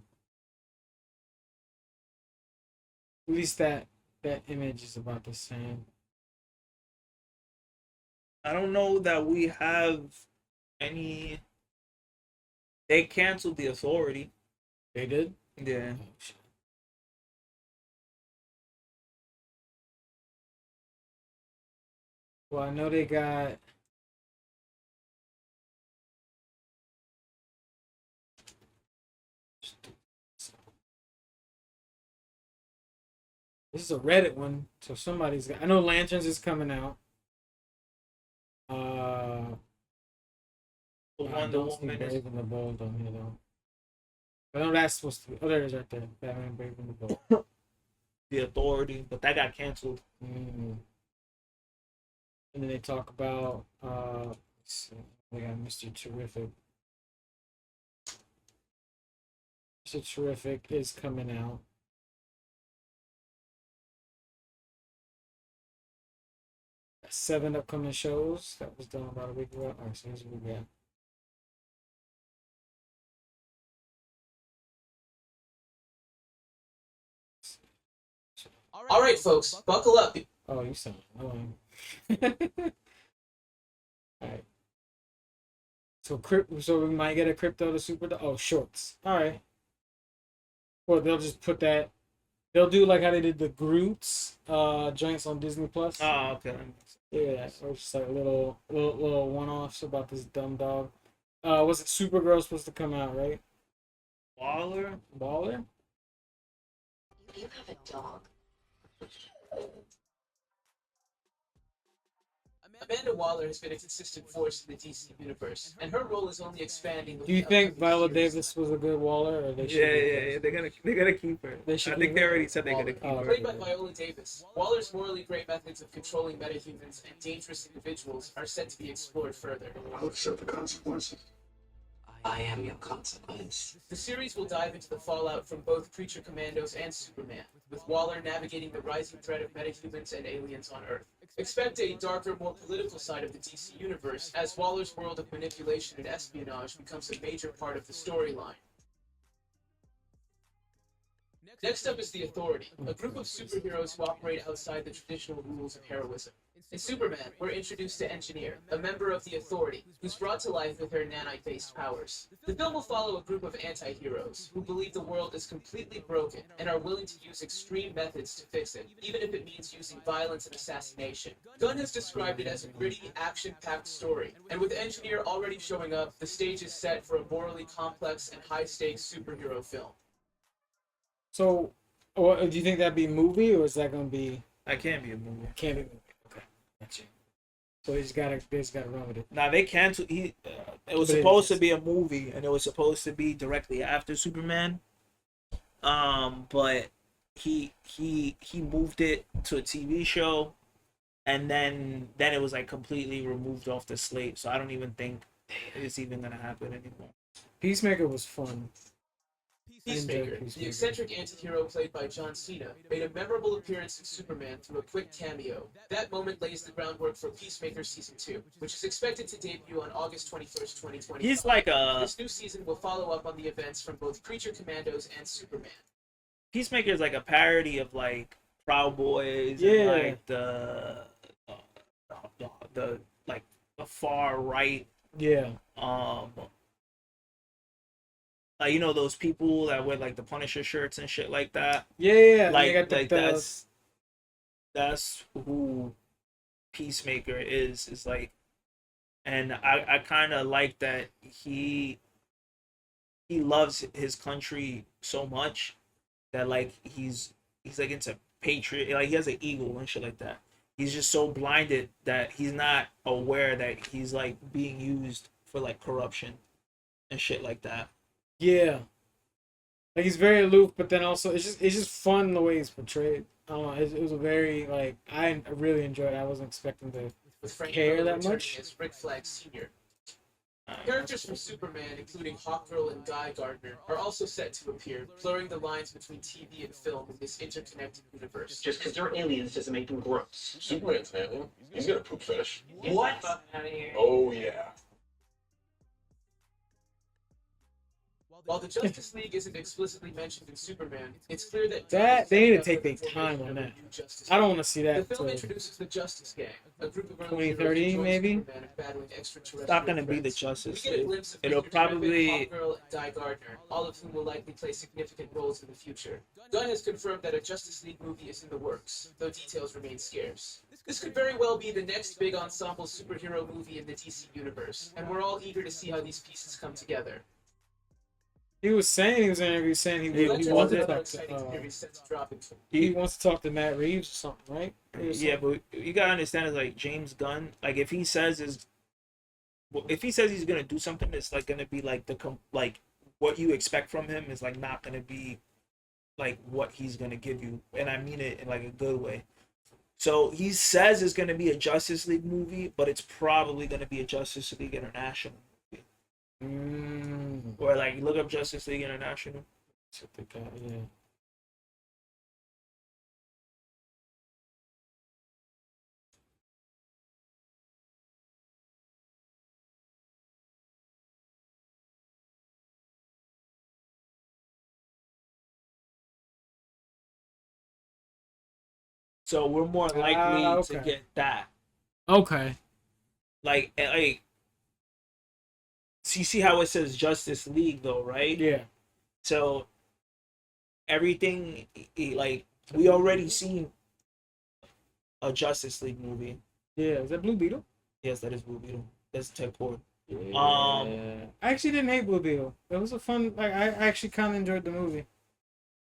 At least that image is about the same. I don't know that we have any. They canceled the Authority. They did? Yeah. Oh, shit. Well, I know they got. This is a Reddit one, so somebody's got. I know Lanterns is coming out. The I Wonder don't see Woman is Brave and the Bold on here though. I know that's supposed to be. Oh, there it is right there. Batman Brave and the Bold. the Authority, but that got canceled. Mm. And then they talk about let's see, they got Mr. Terrific. Mr. Terrific is coming out. Got 7 upcoming shows. That was done about a week ago. Alright, so here's what we got. All right, folks, buckle up. Oh, you sound annoying. Alright. So we might get a crypto to super. Oh, shorts. All right. Well, they'll just put that. They'll do like how they did the Groot's joints on Disney Plus. Oh, okay. Yeah, or just like little one-offs about this dumb dog. Was it Supergirl supposed to come out, right? Waller? Baller? You have a dog. Amanda Waller has been a consistent force in the DC universe, and her role is only expanding. with Do you the think upcoming Viola series. Davis was a good Waller, or they should? Yeah. They're gonna keep her. They should I think keep they her? already said they're gonna Waller. keep Oh, her. Played by Viola Davis, Waller's morally great methods of controlling metahumans and dangerous individuals are set to be explored further. I'll accept the consequences. I am your consequence. The series will dive into the fallout from both Creature Commandos and Superman, with Waller navigating the rising threat of metahumans and aliens on Earth. Expect a darker, more political side of the DC universe, as Waller's world of manipulation and espionage becomes a major part of the storyline. Next up is the Authority, a group of superheroes who operate outside the traditional rules of heroism. In Superman, we're introduced to Engineer, a member of the Authority, who's brought to life with her nanite-based powers. The film will follow a group of anti-heroes who believe the world is completely broken and are willing to use extreme methods to fix it, even if it means using violence and assassination. Gunn has described it as a gritty, action-packed story, and with Engineer already showing up, the stage is set for a morally complex and high-stakes superhero film. So, or do you think that'd be a movie, or is that gonna be? That can't be a movie. Can't be a movie. Okay, gotcha. So they just gotta run with it. Nah, they canceled. It was But it supposed to is. be a movie, and it was supposed to be directly after Superman. But he moved it to a TV show, and then it was like completely removed off the slate. So I don't even think it's even gonna happen anymore. Peacemaker was fun. Peacemaker, Peacemaker. the eccentric anti-hero played by John Cena, made a memorable appearance in Superman through a quick cameo. That moment lays the groundwork for Peacemaker Season 2, which is expected to debut on August 21st, 2020. He's like a This new season will follow up on the events from both Creature Commandos and Superman. Peacemaker is like a parody of like Proud Boys, Yeah. and like the like the far right, Yeah. you know those people that wear like the Punisher shirts and shit like that. Yeah. Like they got like the that's that's who Peacemaker is like, and I kind of like that he loves his country so much that like he's like into patriot, like he has an eagle and shit like that. He's just so blinded that he's not aware that he's like being used for like corruption and shit like that. Yeah, like he's very aloof, but then also it's just fun the way he's portrayed. I don't know. It was a very like I really enjoyed it. I wasn't expecting to with Frank care Miller that returning much. as Rick Flag Sr. Alright. Characters from Superman, including Hawkgirl and Guy Gardner, are also set to appear, blurring the lines between TV and film in this interconnected universe. Just because they're aliens doesn't make them gross. Superman's an alien. He's got a poop fetish. What? Oh, yeah. While the Justice League isn't explicitly mentioned in Superman, it's clear that They need to take their time on that. I don't want to see that. The film till- introduces the Justice Gang, a group of early 2030 heroes who join maybe? Superman in battling extraterrestrial It's not gonna be the threats. Justice We get a League. glimpse of It'll Mr. probably Hawkgirl and Guy Gardner, all of whom will likely play significant roles in the future. Gunn has confirmed that a Justice League movie is in the works, though details remain scarce. This could very well be the next big ensemble superhero movie in the DC universe, and we're all eager to see how these pieces come together. He was saying he was in an interview saying he Legends wants of to another talk exciting to series set to drop in he wants to talk to Matt Reeves or something, right? yeah, but you gotta understand is like James Gunn, like if he says he's gonna do something, it's like gonna be like like what you expect from him is like not gonna be like what he's gonna give you, and I mean it in like a good way. So he says it's gonna be a Justice League movie, but it's probably gonna be a Justice League International movie. Or like look up Justice League International. Yeah. So we're more likely to okay. get that. Okay. Like so you see how it says Justice League though, right? Yeah. So everything like we already seen a Justice League movie. Yeah. Is that Blue Beetle? Yes, that is Blue Beetle. That's Ted Cord. Yeah. Um, I actually didn't hate Blue Beetle. It was a fun. Like I actually kind of enjoyed the movie.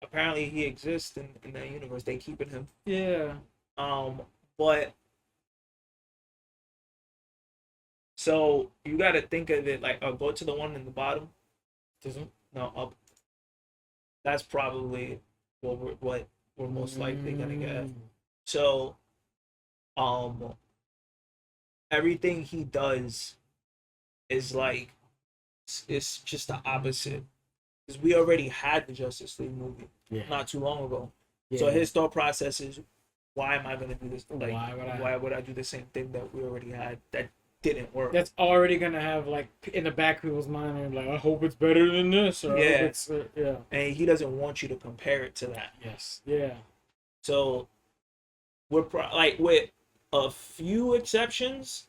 Apparently he exists in that universe. They keeping him. Yeah. But so you got to think of it like go to the one in the bottom. No, up. That's probably what we're most likely gonna get. So, everything he does is like it's just the opposite. Because we already had the Justice League movie not too long ago. Yeah. So his thought process is, why am I gonna do this? Like, Why why would I do the same thing that we already had that didn't work? That's already gonna have like in the back of people's mind. They're like, I hope it's better than this. Or I hope it's, yeah. And he doesn't want you to compare it to that. Yes. Yeah. So we're like with a few exceptions,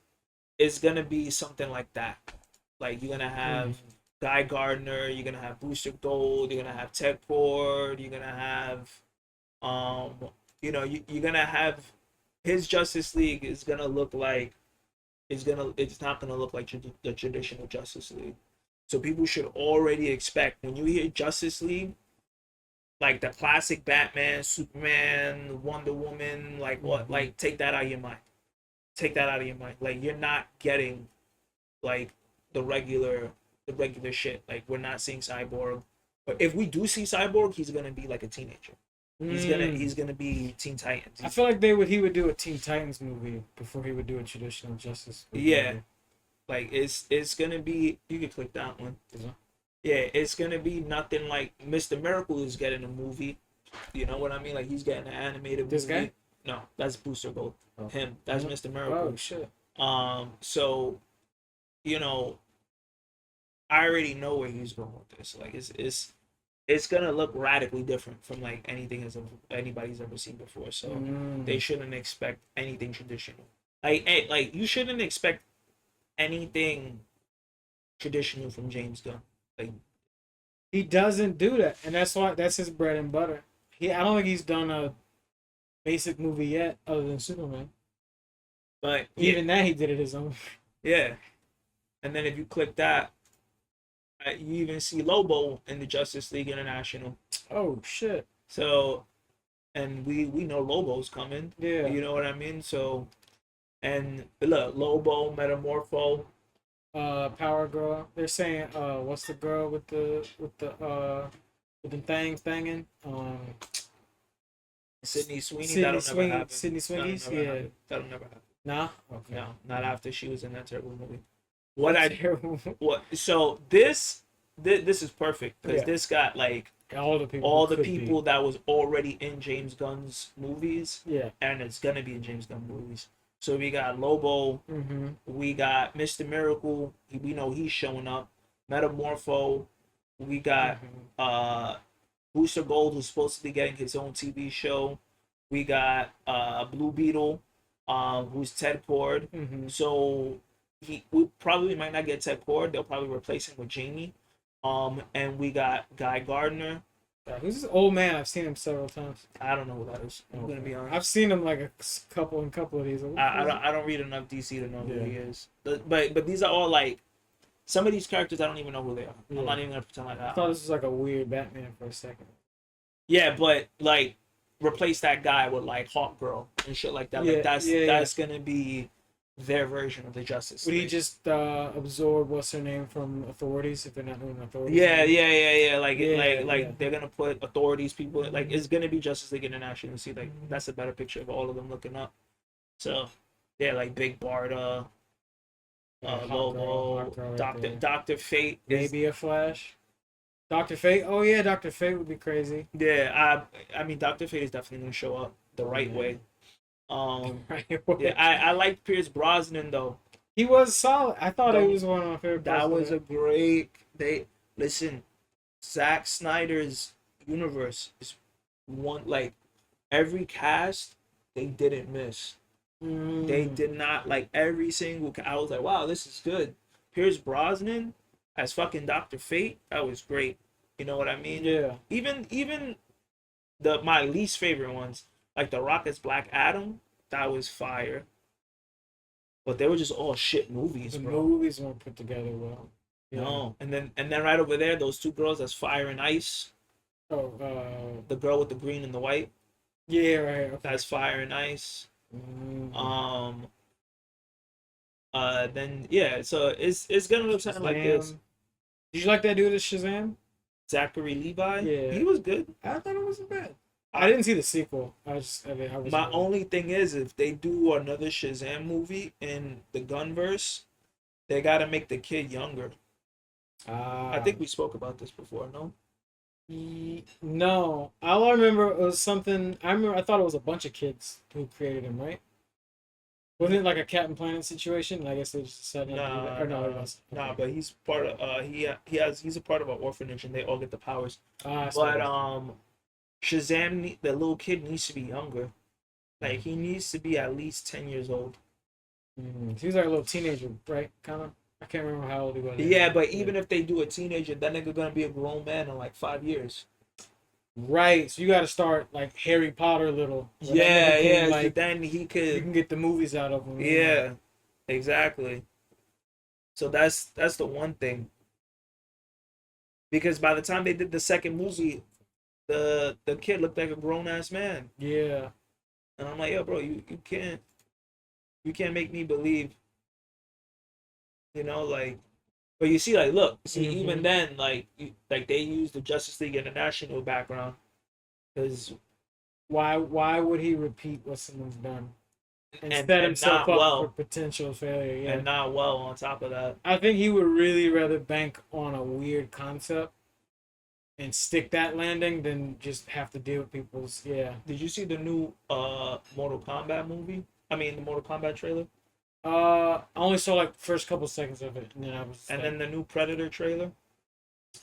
it's gonna be something like that. Like you're gonna have Guy Gardner, you're gonna have Booster Gold, you're gonna have Ted Cord, you're gonna have, you're gonna have his Justice League is gonna look like it's not gonna look like the traditional Justice League. So people should already expect when you hear Justice League, like the classic Batman, Superman, Wonder Woman, like what? Like take that out of your mind. Take that out of your mind. Like you're not getting like the regular shit. Like we're not seeing Cyborg. But if we do see Cyborg, he's gonna be like a teenager. He's gonna be Teen Titans. I feel like he would do a Teen Titans movie before he would do a traditional Justice League Yeah. movie. Like it's gonna be, you can click that one. Yeah, it's gonna be nothing like Mr. Miracle is getting a movie. You know what I mean? Like he's getting an animated movie. This guy? No, that's Booster Gold. Oh. Him. That's Mr. Miracle. Oh shit. So, I already know where he's going with this. Like it's gonna look radically different from like anybody's ever seen before. So they shouldn't expect anything traditional. Like you shouldn't expect anything traditional from James Gunn. Like He doesn't do that, and that's his bread and butter. I don't think he's done a basic movie yet, other than Superman. But Even that he did it his own. yeah. And then if you click that, you even see Lobo in the Justice League International. Oh shit. So, and we know Lobo's coming. Yeah. You know what I mean? So, and look, Lobo, Metamorpho. Power Girl. They're saying what's the girl with the thanging? Sydney Sweeney. Sydney That'll Sweeney. never happen. Sydney Sweeney. That'll never Yeah. happen. That'll never happen. Nah. Okay. No, not after she was in that terrible movie. What I Terrible. what? So this is perfect because Yeah. this got like all the people. all who the could people that was already in James Gunn's movies, Be. Yeah. and it's gonna be in James Gunn movies. So we got Lobo, Mm-hmm. we got Mr. Miracle. We know he's showing up. Metamorpho. We got Booster Gold, who's supposed to be getting his own TV show. We got Blue Beetle, who's Ted Cord. Mm-hmm. So we probably might not get Ted Cord. They'll probably replace him with Jamie. And we got Guy Gardner. Who's this old man? I've seen him several times. I don't know who that is. I'm gonna be honest. I've seen him like a couple of these. I don't read enough DC to know who Yeah. he is. But these are all like some of these characters I don't even know who they are. Yeah. I'm not even gonna pretend like I that. thought this was like a weird Batman for a second. Yeah, but like replace that guy with like Hawk Girl and shit like that. Like that's gonna be their version of the Justice Would League. he just absorb what's her name from authorities if they're not doing authorities? Yeah. Like Yeah. they're gonna put authorities, people like it's gonna be Justice League International. See, like that's a better picture of all of them looking up. So yeah, like Big Barda, Lobo, Hawk Girl right there. Doctor Fate. Is, Maybe a Flash. Dr. Fate. Oh yeah, Dr. Fate would be crazy. yeah, I mean Doctor Fate is definitely gonna show up the right Yeah. way. Right. Yeah, I like Pierce Brosnan though. He was solid. I thought he was one of my favorite. That was a presidents. great. They listen. Zack Snyder's universe is one like every cast they didn't miss. They did not like every single. I was like, wow, this is good. Pierce Brosnan as fucking Doctor Fate. That was great. You know what I mean? Yeah. Even my least favorite ones like The Rock as Black Adam. That was fire. But they were just all shit movies, The bro. movies weren't put together well. Yeah. No, and then right over there, those two girls that's Fire and Ice. Oh, The girl with the green and the white, yeah, right. Okay. that's Fire and Ice. Mm. Then yeah, so it's gonna look something like this. Shazam. Did you like that dude as Shazam? Zachary Levi, Yeah. he was good. I thought it wasn't bad. I didn't see the sequel. I was. My only thing is if they do another Shazam movie in the Gunverse, they gotta make the kid younger. I think we spoke about this before, no? No. All I remember was something. I thought it was a bunch of kids who created him, right? Wasn't it like a Captain Planet situation? I guess they just decided not to do that. Or no, it was. Nah, but he's part of he's a part of an orphanage and they all get the powers. So But Shazam, the little kid needs to be younger. Like he needs to be at least 10 years old. he was like a little teenager, right? Kind of. I can't remember how old he was. Yeah, but even if they do a teenager, that nigga gonna be a grown man in like 5 years. Right, so you got to start like Harry Potter little. So that Yeah, nigga can, yeah. Like Then he you could. can get the movies out of him. Yeah, exactly. So that's the one thing. Because by the time they did the second movie, the kid looked like a grown ass man, Yeah. and I'm like, yo, bro, you can't make me believe. You know, like, but you see, like, look, see, even then, like, like they used the Justice League International background, because Why would he repeat what someone's done and and set himself not up well, for potential failure? Yeah. and not well on top of that. I think he would really rather bank on a weird concept and stick that landing than just have to deal with people's Did you see the new Mortal Kombat movie? I mean, the Mortal Kombat trailer, I only saw like the first couple seconds of it, and then I was and like, then the new Predator trailer.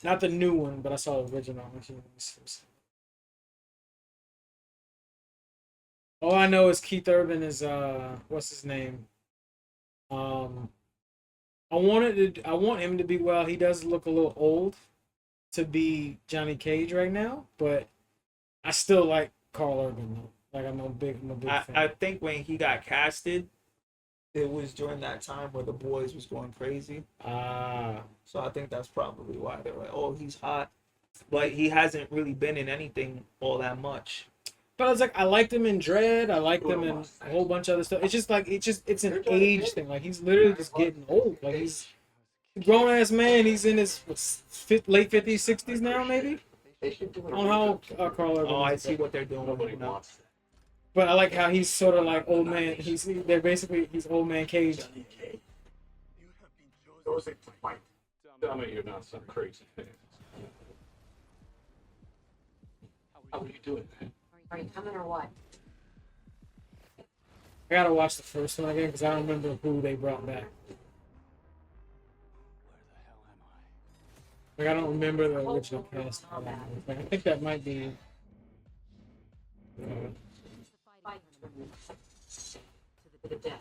not the new one, but I saw the original. All I know is Keith Urban is what's his name? I want him to be well. He does look a little old to be Johnny Cage right now, but I still like Carl Urban though. Like I'm a big I fan. think when he got casted, it was during that time where the boys was going crazy. Ah, So I think that's probably why they're like, oh, he's hot. But he hasn't really been in anything all that much. but I was like, I liked him in Dread. I liked him in a whole bunch of other stuff. It's just like it's an age thing. Like he's literally just getting old. Like he's a grown ass man. He's in his late 50s, 60s now, maybe. They should do I don't know how Carl Urban Oh, I is, see what they're doing Nobody with him now. wants that. but I like how he's sort of like old man. He's old man Cage. Johnny K. You have been chosen to fight. Tell me you're not some crazy fan. How are you doing, man? Are you coming or what? I gotta watch the first one again because I don't remember who they brought back. Like I don't remember the original cast. Like, I think that might be. Fight to the death.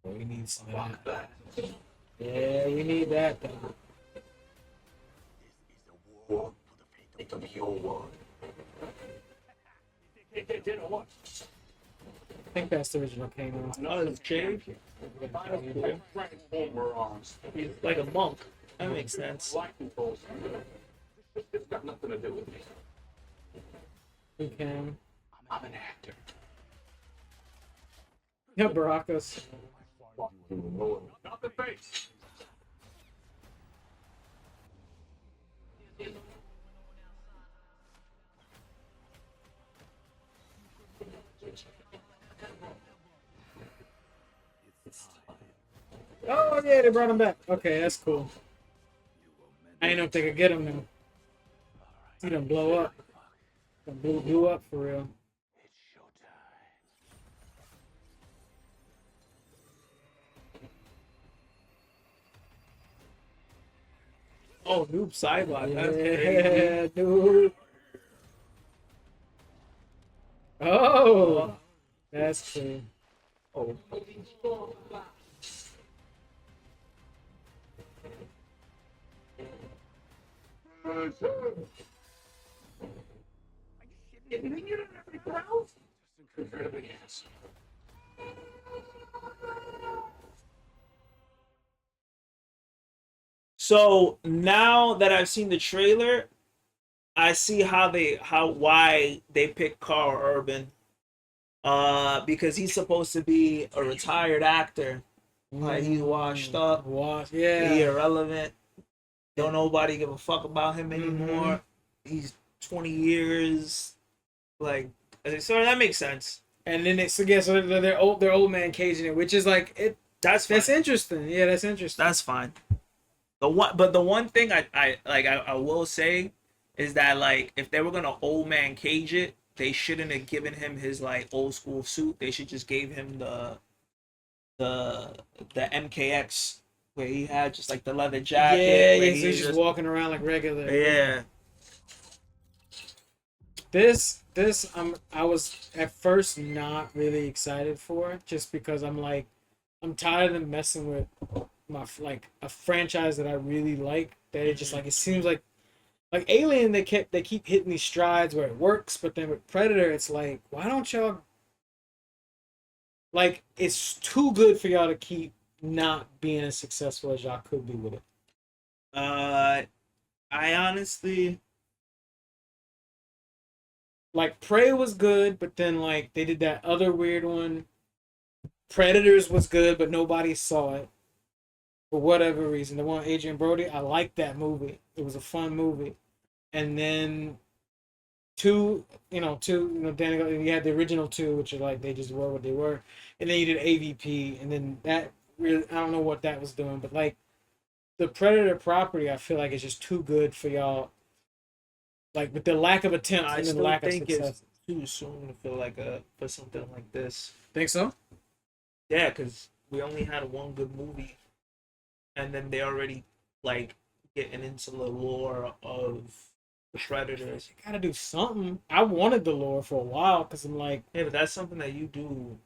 We need some of Fuck that. that. Yeah, we need that though. This is a war for the fate of the whole world. I think that's the original Kano. Oh, it's Cage. He's like a monk. That makes sense. It's got nothing to do with me. We can. I'm an actor. Yeah, Baracus. Not the face. Oh yeah, they brought him back. Okay, that's cool. I didn't know if they could get him now. See them blow up. Them blew up for real. Oh, noob sidebot. That's crazy. Yeah, dude. Oh, that's cool. Oh, so now that I've seen the trailer, I see why they picked Carl Urban. Because he's supposed to be a retired actor. Like he's washed up, he Yeah. irrelevant. Don't nobody give a fuck about him anymore. He's 20 years. Like, so that makes sense. And then so they're old man caging it, which is like it. That's fine. That's interesting. Yeah, that's interesting. That's fine. The one thing I will say is that like if they were gonna old man cage it, they shouldn't have given him his like old school suit. They should just gave him the MKX where he had just like the leather jacket. Yeah, where yeah. So he's just walking around like regular. yeah. This I was at first not really excited for, just because I'm tired of them messing with my like a franchise that I really like. That it just like it seems like Alien, they keep hitting these strides where it works, but then with Predator, it's like, why don't y'all, like, it's too good for y'all to keep not being as successful as y'all could be with it. I honestly Like Prey was good, but then like they did that other weird one. Predators was good, but nobody saw it for whatever reason. The one with Adrian Brody, I liked that movie. It was a fun movie. And then two, Danny, you had the original two, which are like they just were what they were, and then you did AVP, and then that really, I don't know what that was doing, but like the Predator property, I feel like is just too good for y'all. Like with the lack of attempts I and then still lack of think success. it's too soon to feel like for something like this. Think so? Yeah, because we only had one good movie, and then they already like getting into the lore of the Predators. You gotta do something. I wanted the lore for a while because I'm like, Yeah, but that's something that you do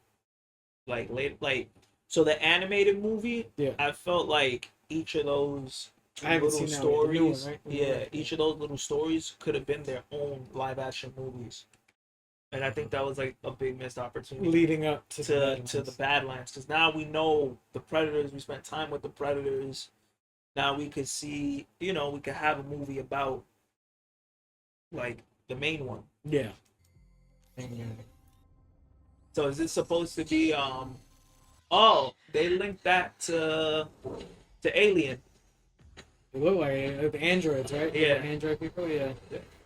like late, like so the animated movie. Yeah. I felt like each of those I haven't little seen that one, the new one, stories. right? Yeah, each of those little stories could have been their own live action movies, and I think that was like a big missed opportunity Leading up to to the Badlands, because now we know the Predators. We spent time with the Predators. Now we could see, we could have a movie about like the main one. Yeah. So is this supposed to be Oh, they linked that to Alien. They look like the androids, right? Yeah. The android people, yeah.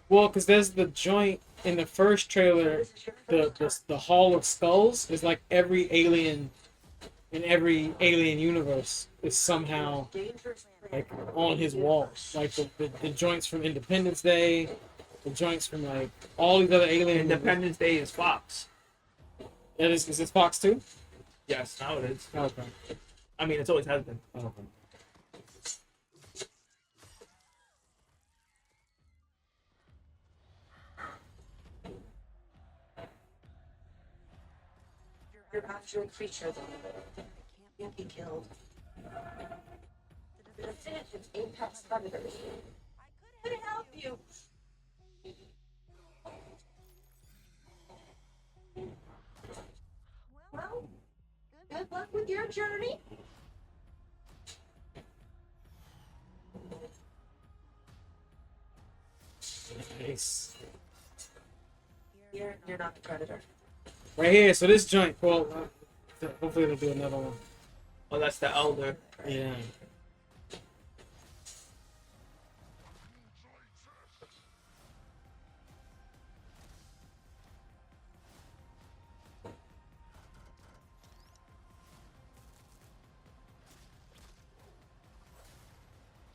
Well, because there's the joint in the first trailer, the Hall of Skulls is like every alien in every alien universe is somehow like on his walls. Like the joints from Independence Day, the joints from like all these other alien Independence Day is Fox. That is it Fox too? Yes, now it is. Okay. I mean, it's always has been. Okay. You're actually a creature, though. It can't be killed. The definitive apex predators. I could help you. Well, good luck with your journey. Nice. You're not the predator. Right here, so this joint, well, hopefully they'll do another one. Oh, that's the Elder. Yeah.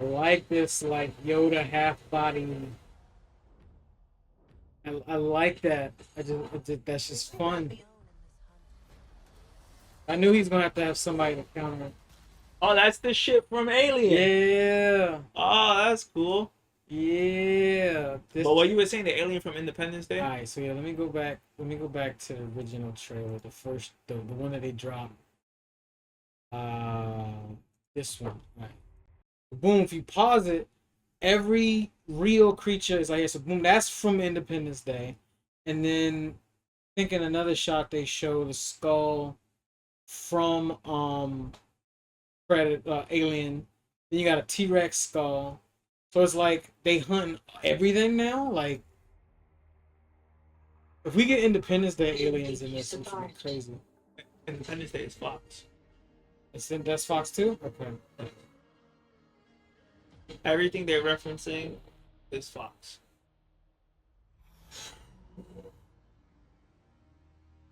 I like this, like, Yoda half-body. I like that. That's just fun. I knew he's gonna have to have somebody to counter it. Oh, that's the shit from Alien. Yeah. Oh, that's cool. Yeah. But what you were saying, the Alien from Independence Day? Alright, so yeah, let me go back to the original trailer, the one that they dropped. This one. Right. Boom, if you pause it, every real creature is like, so boom, that's from Independence Day. And then I think in another shot they show the skull from Alien. Then you got a T-Rex skull. So it's like they hunt everything now. Like if we get Independence Day aliens in this, it's gonna be crazy. Independence Day is Fox. That's Fox too? Okay. Everything they're referencing is Fox.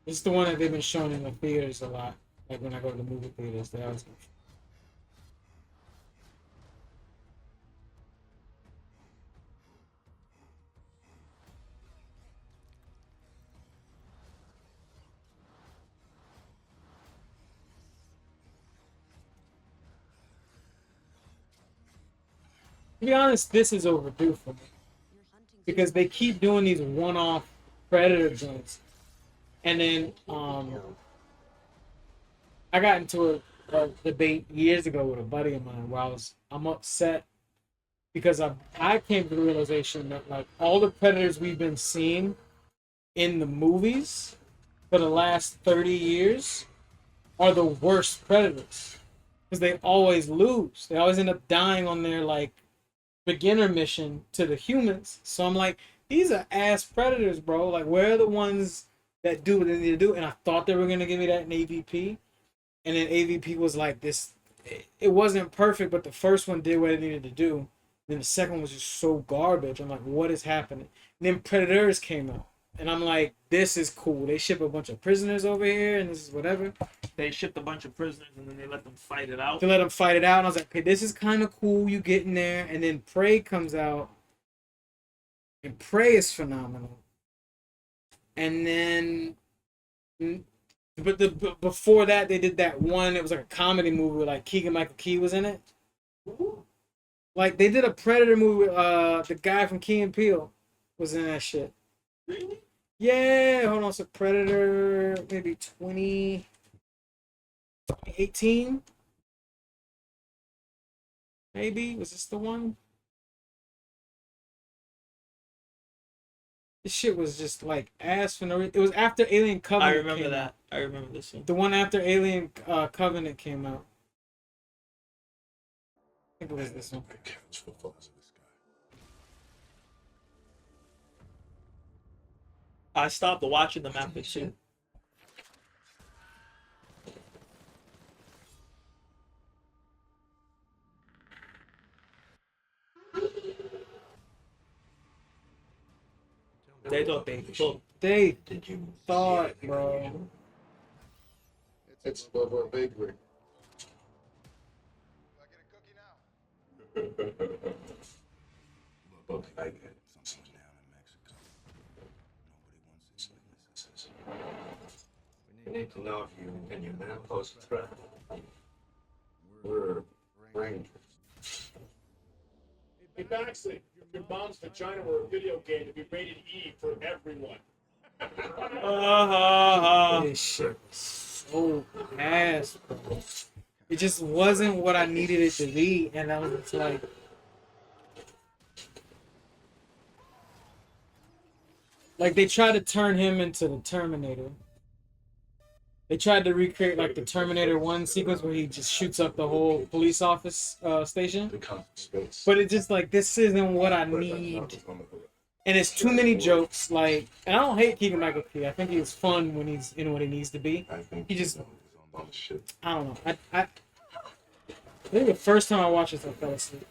This is the one that they've been showing in the theaters a lot. Like when I go to the movie theaters, they always. To be honest, this is overdue for me. Because they keep doing these one-off Predator joints. And then I got into a debate years ago with a buddy of mine where I'm upset because I came to the realization that like all the Predators we've been seeing in the movies for the last 30 years are the worst Predators. Because they always lose. They always end up dying on their like beginner mission to the humans. So I'm like, these are ass Predators, bro. Like, where are the ones that do what they need to do? And I thought they were gonna give me that in AVP, and then AVP was like this. It wasn't perfect, but the first one did what it needed to do. Then the second one was just so garbage. I'm like, what is happening? And then Predators came out, and I'm like, this is cool. They ship a bunch of prisoners over here, and this is whatever. They shipped a bunch of prisoners and then they let them fight it out. To let them fight it out, and I was like, okay, this is kind of cool. You get in there, and then Prey comes out, and Prey is phenomenal. And then, but before that, they did that one. It was like a comedy movie where like Keegan Michael Key was in it. Like they did a Predator movie. The guy from Key and Peele was in that shit. Really? Yeah, hold on. So Predator, maybe 2018. Maybe was this the one? This shit was just like ass for no reason. It was after Alien I Covenant. remember came that. out. I remember this one. The one after Alien Covenant came out. I think it was this one. I stopped watching them after two. They thought they cooked. They thought, bro. It's above our bakery. Look, I get it. Something down in Mexico. Nobody wants these witnesses. We need to know if you and your man pose a threat. We're rangers. Hey, Baxley, your mom's vagina were a video game to be rated E for everyone. This shit was so ass, bro. It just wasn't what I needed it to be, and I was just like they tried to turn him into the Terminator. They tried to recreate like the Terminator 1 sequence where he just shoots up the whole police office station. But it's just like, this isn't what I need. And it's too many jokes. Like, and I don't hate Keegan Michael Key. I think he's fun when he's in what he needs to be. He just, I don't know. I think the first time I watched this, I fell asleep.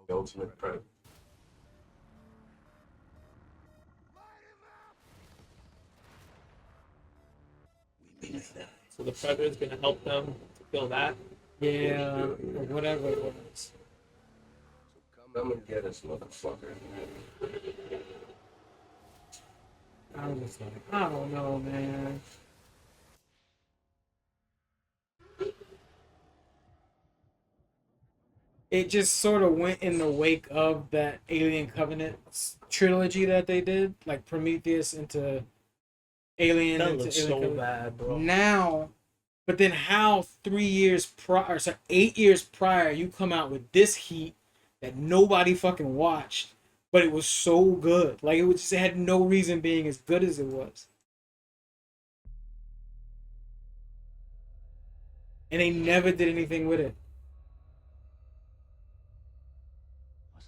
The ultimate predator. So the Predator's gonna help them kill that. Yeah, or whatever it was. Come and get us, motherfucker. I was just like, I don't know, man. It just sort of went in the wake of that Alien Covenant trilogy that they did, like Prometheus into Alien That into looks Alien so Covenant. bad, bro. Now, but then how 3 years prior, sorry, 8 years prior, you come out with this heat that nobody fucking watched, but it was so good. Like it had no reason being as good as it was. And they never did anything with it.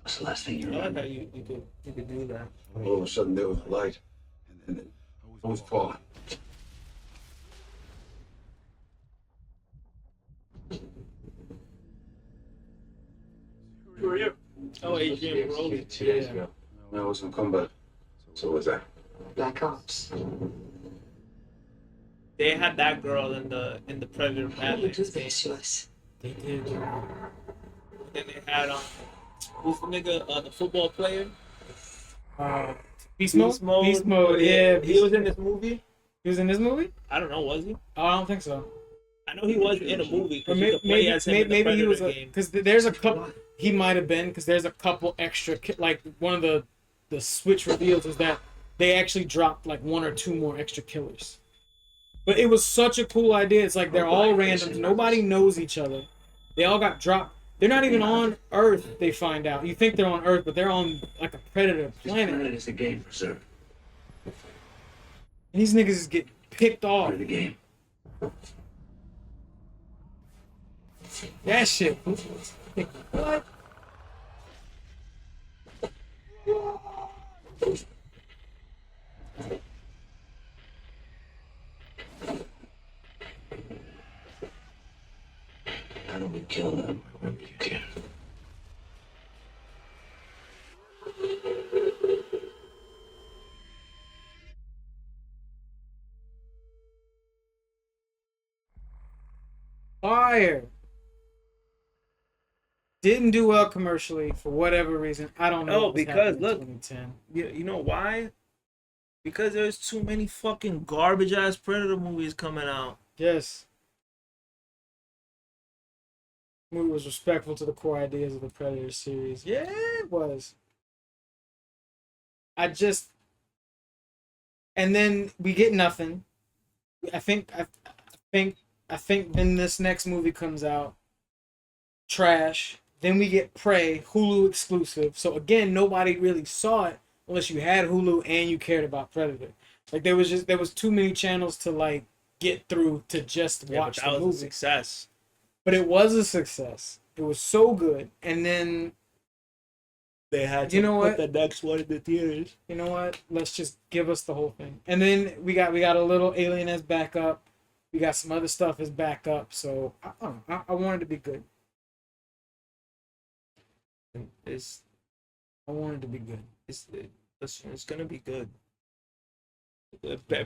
What's the last thing you I like remember? how you could do that. All of a sudden there was a light, and then it was falling. Who are you? Oh, Adrian Brody. 2 days ago. I was in combat. So was that. Black Ops. They had that girl in the Predator How do you do Badlands. this to us? They did. Then they had who's the nigga, the football player? Beast Mode? Beast Mode. Beast Mode, yeah. He was in this movie. He was in this movie? I don't know, was he? Oh, I don't think so. I know he was in a movie. Or 'Cause you could play as him in the maybe he was Predator game. because there's a couple. He might have been because there's a couple extra. Like one of the switch reveals is that they actually dropped like one or two more extra killers. But it was such a cool idea. It's like they're all randoms. Nobody knows each other. They all got dropped. They're not even on Earth. They find out. You think they're on Earth, but they're on like a predator This planet. planet is a game preserver. And these niggas just get picked off. Part of the game. That shit. What? How do we kill them? You can. Fire. Didn't do well commercially for whatever reason. I don't know. Oh, what was because, happening in look. 2010. You know why? Because there's too many fucking garbage ass Predator movies coming out. Yes. Movie was respectful to the core ideas of the Predator series. Yeah, it was. And then we get nothing. I think when this next movie comes out, trash. Then we get Prey, Hulu exclusive. So again, nobody really saw it unless you had Hulu and you cared about Predator. Like there was too many channels to like get through to just Yeah, but watch that the was a movie. success. But it was a success. It was so good. And then They had You to know put what? the next one in the theaters. you know what? Let's just give us the whole thing. And then we got a little Alien as backup. We got some other stuff as backup. So I want it to be good. It's I want it to be good. it's gonna be good.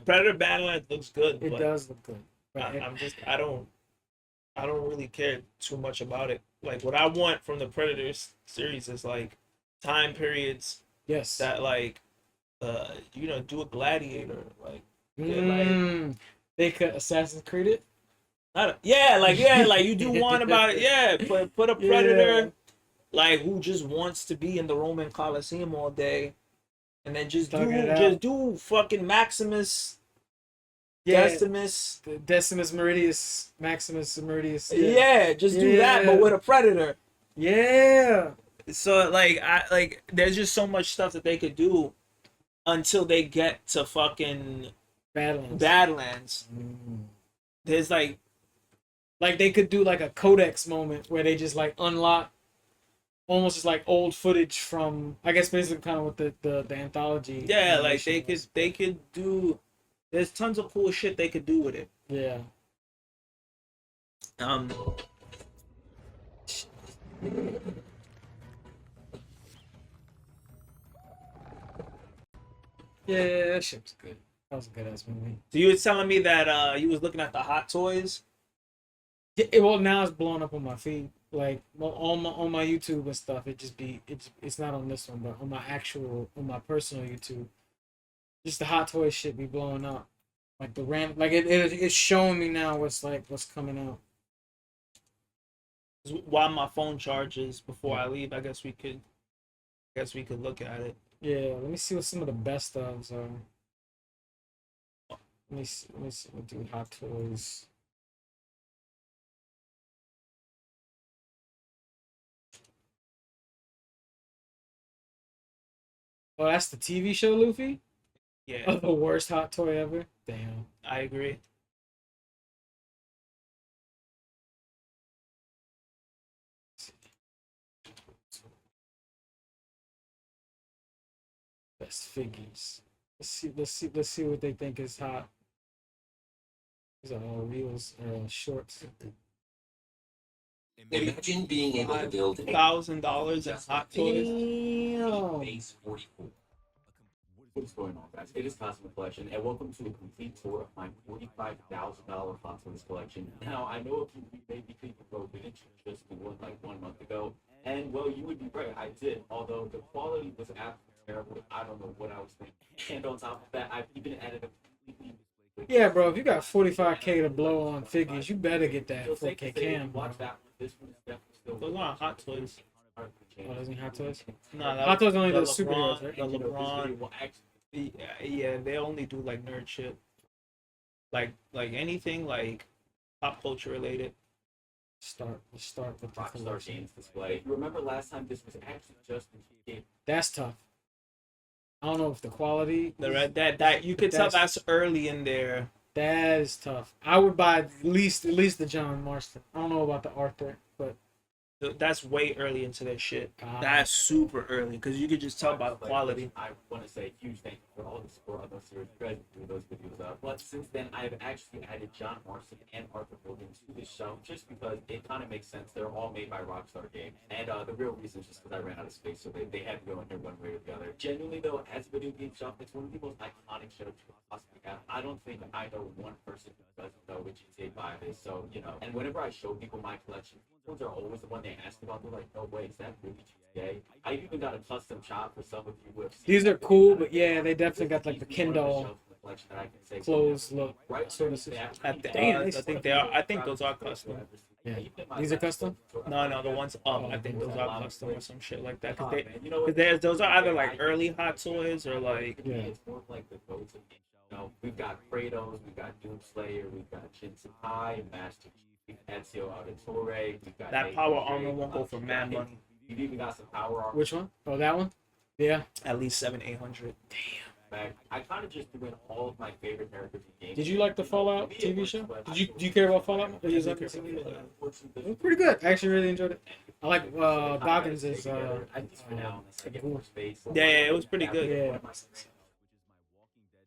Predator Badlands looks good, It but does look good. But I don't really care too much about it. Like what I want from the Predators series is like time periods yes. that like do a gladiator like They could Assassin's Creed it. not like you do one about it, put a Predator like who just wants to be in the Roman Colosseum all day, and then just do fucking Maximus, Decimus. Decimus Meridius, Maximus Meridius. Just do that, but with a Predator. Yeah. So there's just so much stuff that they could do until they get to fucking Badlands. There's like they could do like a codex moment where they just like unlock almost just like old footage from, I guess, basically kind of what the anthology. Yeah, like they could do. There's tons of cool shit they could do with it. Yeah. Yeah, that shit was good. That was a good ass movie. So you was telling me that you was looking at the Hot Toys. Yeah, well, now it's blowing up on my feed. Like on my YouTube and stuff. It's not on this one, but on my personal YouTube. Just the Hot Toys shit be blowing up. Like it's showing me now what's coming out. While my phone charges before I leave, I guess we could look at it. Yeah, let me see what some of the best ofs are. Let me see. We'll do Hot Toys. Oh, that's the TV show, Luffy? Yeah. Oh, the worst hot toy ever? Damn. I agree. Best figures. Let's see what they think is hot. These are all reels, shorts. Imagine being able to build $1,000 at Hot Toys. Damn. Base 44. What is going on, guys? It is Cosmic Collection, and welcome to a complete tour of my $45,000 Hot Toys collection. Now, I know if you may be thinking, bro, didn't you just do one like 1 month ago? And, well, you would be right, I did. Although the quality was absolutely terrible. I don't know what I was thinking. And on top of that, I've even added a completely... Yeah, bro, if you got 45K to blow on figures, you better get that Still safe to 4K say, cam. Bro. watch that one. This one is definitely still... Those aren't Hot Toys. Oh, those ain't Hot Toys? No, Hot Toys only the does superheroes, right? The LeBron. Yeah, they only do like nerd shit. Like anything like pop culture related. Let's start with the Rockstar collection. Games display. You remember last time this was actually just a game? That's tough. I don't know if the quality. That you could tell that's early in there. That is tough. I would buy at least the John Marston. I don't know about the Arthur, but That's way early into their shit. That's super early because you could just tell by the quality. I want to say a huge thank you for all the support on those series. You guys do those videos up. But since then, I have actually added John Marston and Arthur Morgan to this show just because it kind of makes sense. They're all made by Rockstar Games. And the real reason is just because I ran out of space, so they had to go in here one way or the other. Genuinely, though, as a video game shop, it's one of the most iconic shows you could possibly have. I don't think I know one person who doesn't know what GTA 5 is. So, and whenever I show people my collection, those are always the one they ask about. They're like, no way, is that really GTA? I even got a custom shop for some of you who have seen. these are cool, but yeah, they definitely got like the Kindle clothes look. Sort of. I think they are. I think those are custom. Yeah. These are custom? No, the ones up. I think those are custom or some shit like that. Cause those are either like early Hot Toys or like. Yeah. It's more like the go-to. We've got Kratos, we've got Doomslayer, we've got Shinsekai, Master Chief. Ezio Auditore. We've got That Nate power Drake, armor won't go for we've mad got- money. We've even got some power armor. Which one? Oh, that one. Yeah. At least 700-800. Back. I kind of just threw in all of my favorite characters in games. Did you like the Fallout TV show? Do you care about Fallout? I It was pretty good. I actually really enjoyed it. I like Goggins is I think for now, unless I get more space. Yeah, it was pretty good. Yeah.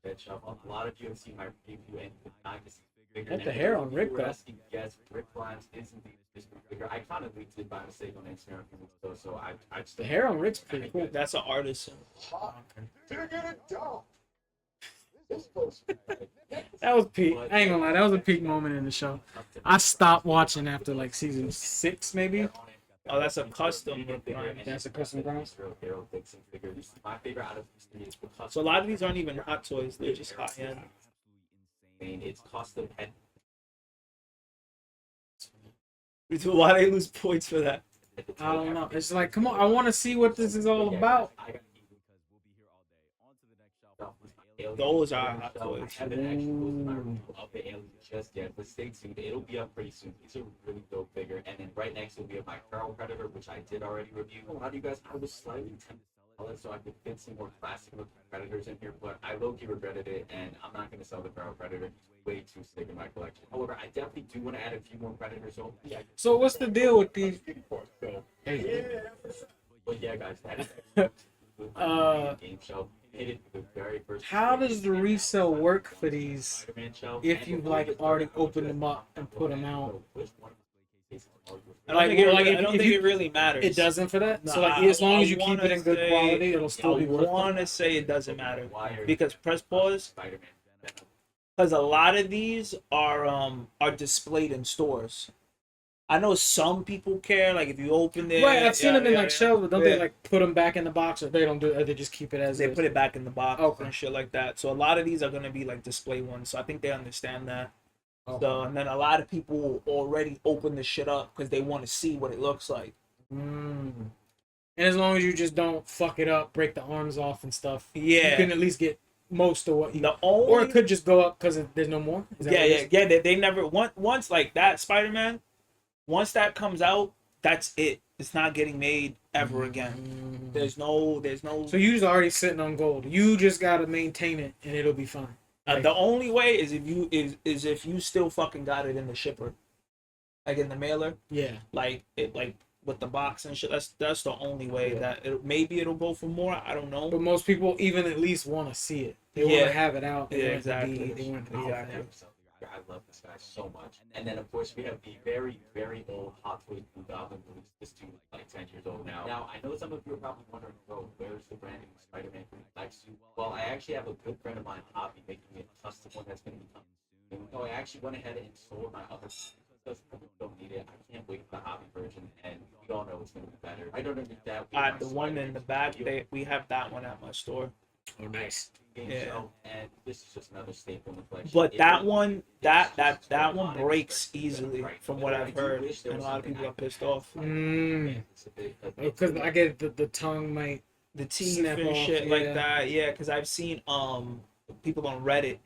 A lot of you have seen my review and could not get bigger. Like the hair on Rick, You were though. asking, yes, Rick Grimes is indeed bigger. I kind of leaked it by mistake on Instagram a few weeks ago, so I just the hair on Rick's pretty cool. That's an artist. That was peak. I ain't gonna lie, that was a peak moment in the show. I stopped watching after like season 6, maybe. Oh, that's a custom. That's a custom Grimes. My favorite out of these three is the custom. So a lot of these aren't even hot toys. They're just high end. It's custom head. Why they lose points for that? I don't know. It's like, come on, I want to see what this is all about. Those are hot I toys. haven't actually posted my review of the aliens just yet, but stay tuned. It'll be up pretty soon. These are really dope figure. And then right next will be my Feral Predator, which I did already review. A lot of you guys, I was slightly tempted to sell it so I could fit some more classic looking Predators in here, but I low-key regretted it, and I'm not going to sell the Feral Predator. He's way too sick in my collection. However, I definitely do want to add a few more Predators. So, yeah. So what's the deal with these? But yeah, guys, that is game show. Hit it with the very first How does the resale work for these Spider-Man show. if And you've before we like get already started, I was opened just them up and put them out? I don't Like, think, it, well, really- like, I don't if think you- it really matters. It doesn't for that. So No, like, as long I as you keep it wanna in good say- quality, it'll still I be worth it. want to say it doesn't matter Wired. because press pause. Spider-Man. Because a lot of these are displayed in stores. I know some people care. Like if you open it, Right, I've seen them in like yeah. shelves, but don't Yeah. they like put them back in the box, or they don't do it, or they just keep it as They is? put it back in the box Okay. and shit like that. So a lot of these are gonna be like display ones. So I think they understand that. Okay. So and then a lot of people already open the shit up because they want to see what it looks like. Mm. And as long as you just don't fuck it up, break the arms off and stuff, Yeah. you can at least get most of what you. The only Or it could just go up because there's no more. Is that yeah, what it yeah, is? yeah. They never once like that Spider-Man. Once that comes out, that's it. It's not getting made ever again. Mm. There's no. So you's already sitting on gold. You just gotta maintain it, and it'll be fine. The only way is if you still fucking got it in the shipper, like in the mailer, Yeah. like with the box and shit. That's the only way that maybe it'll go for more. I don't know. But most people even at least want to see it. They want Yeah. to have it out. They Yeah, want exactly. It to be, they want it to be out Exactly. there. I love this guy so much. And then of course we have the very, very old Hot Toys Blue Goblin release. This dude is like 10 years old now. Now I know some of you are probably wondering, bro, where's the brand new Spider-Man green black suit? Well, I actually have a good friend of mine, Hobby, making a custom one that's going to be coming soon. So I actually went ahead and sold my other because I don't need it. I can't wait for the Hobby version, and we all know it's going to be better. I don't need that. The one in the back, we have that one at my store. Oh, nice. Yeah. Show, and this is just another staple in the collection. But It that really one, is that so one iconic, breaks but easily, right. from what I I've do heard, wish there and a was lot of something people I are could pissed add. off. Because I get the tongue might. The teeth Snap and off, shit yeah. like that. Yeah, because I've seen people on Reddit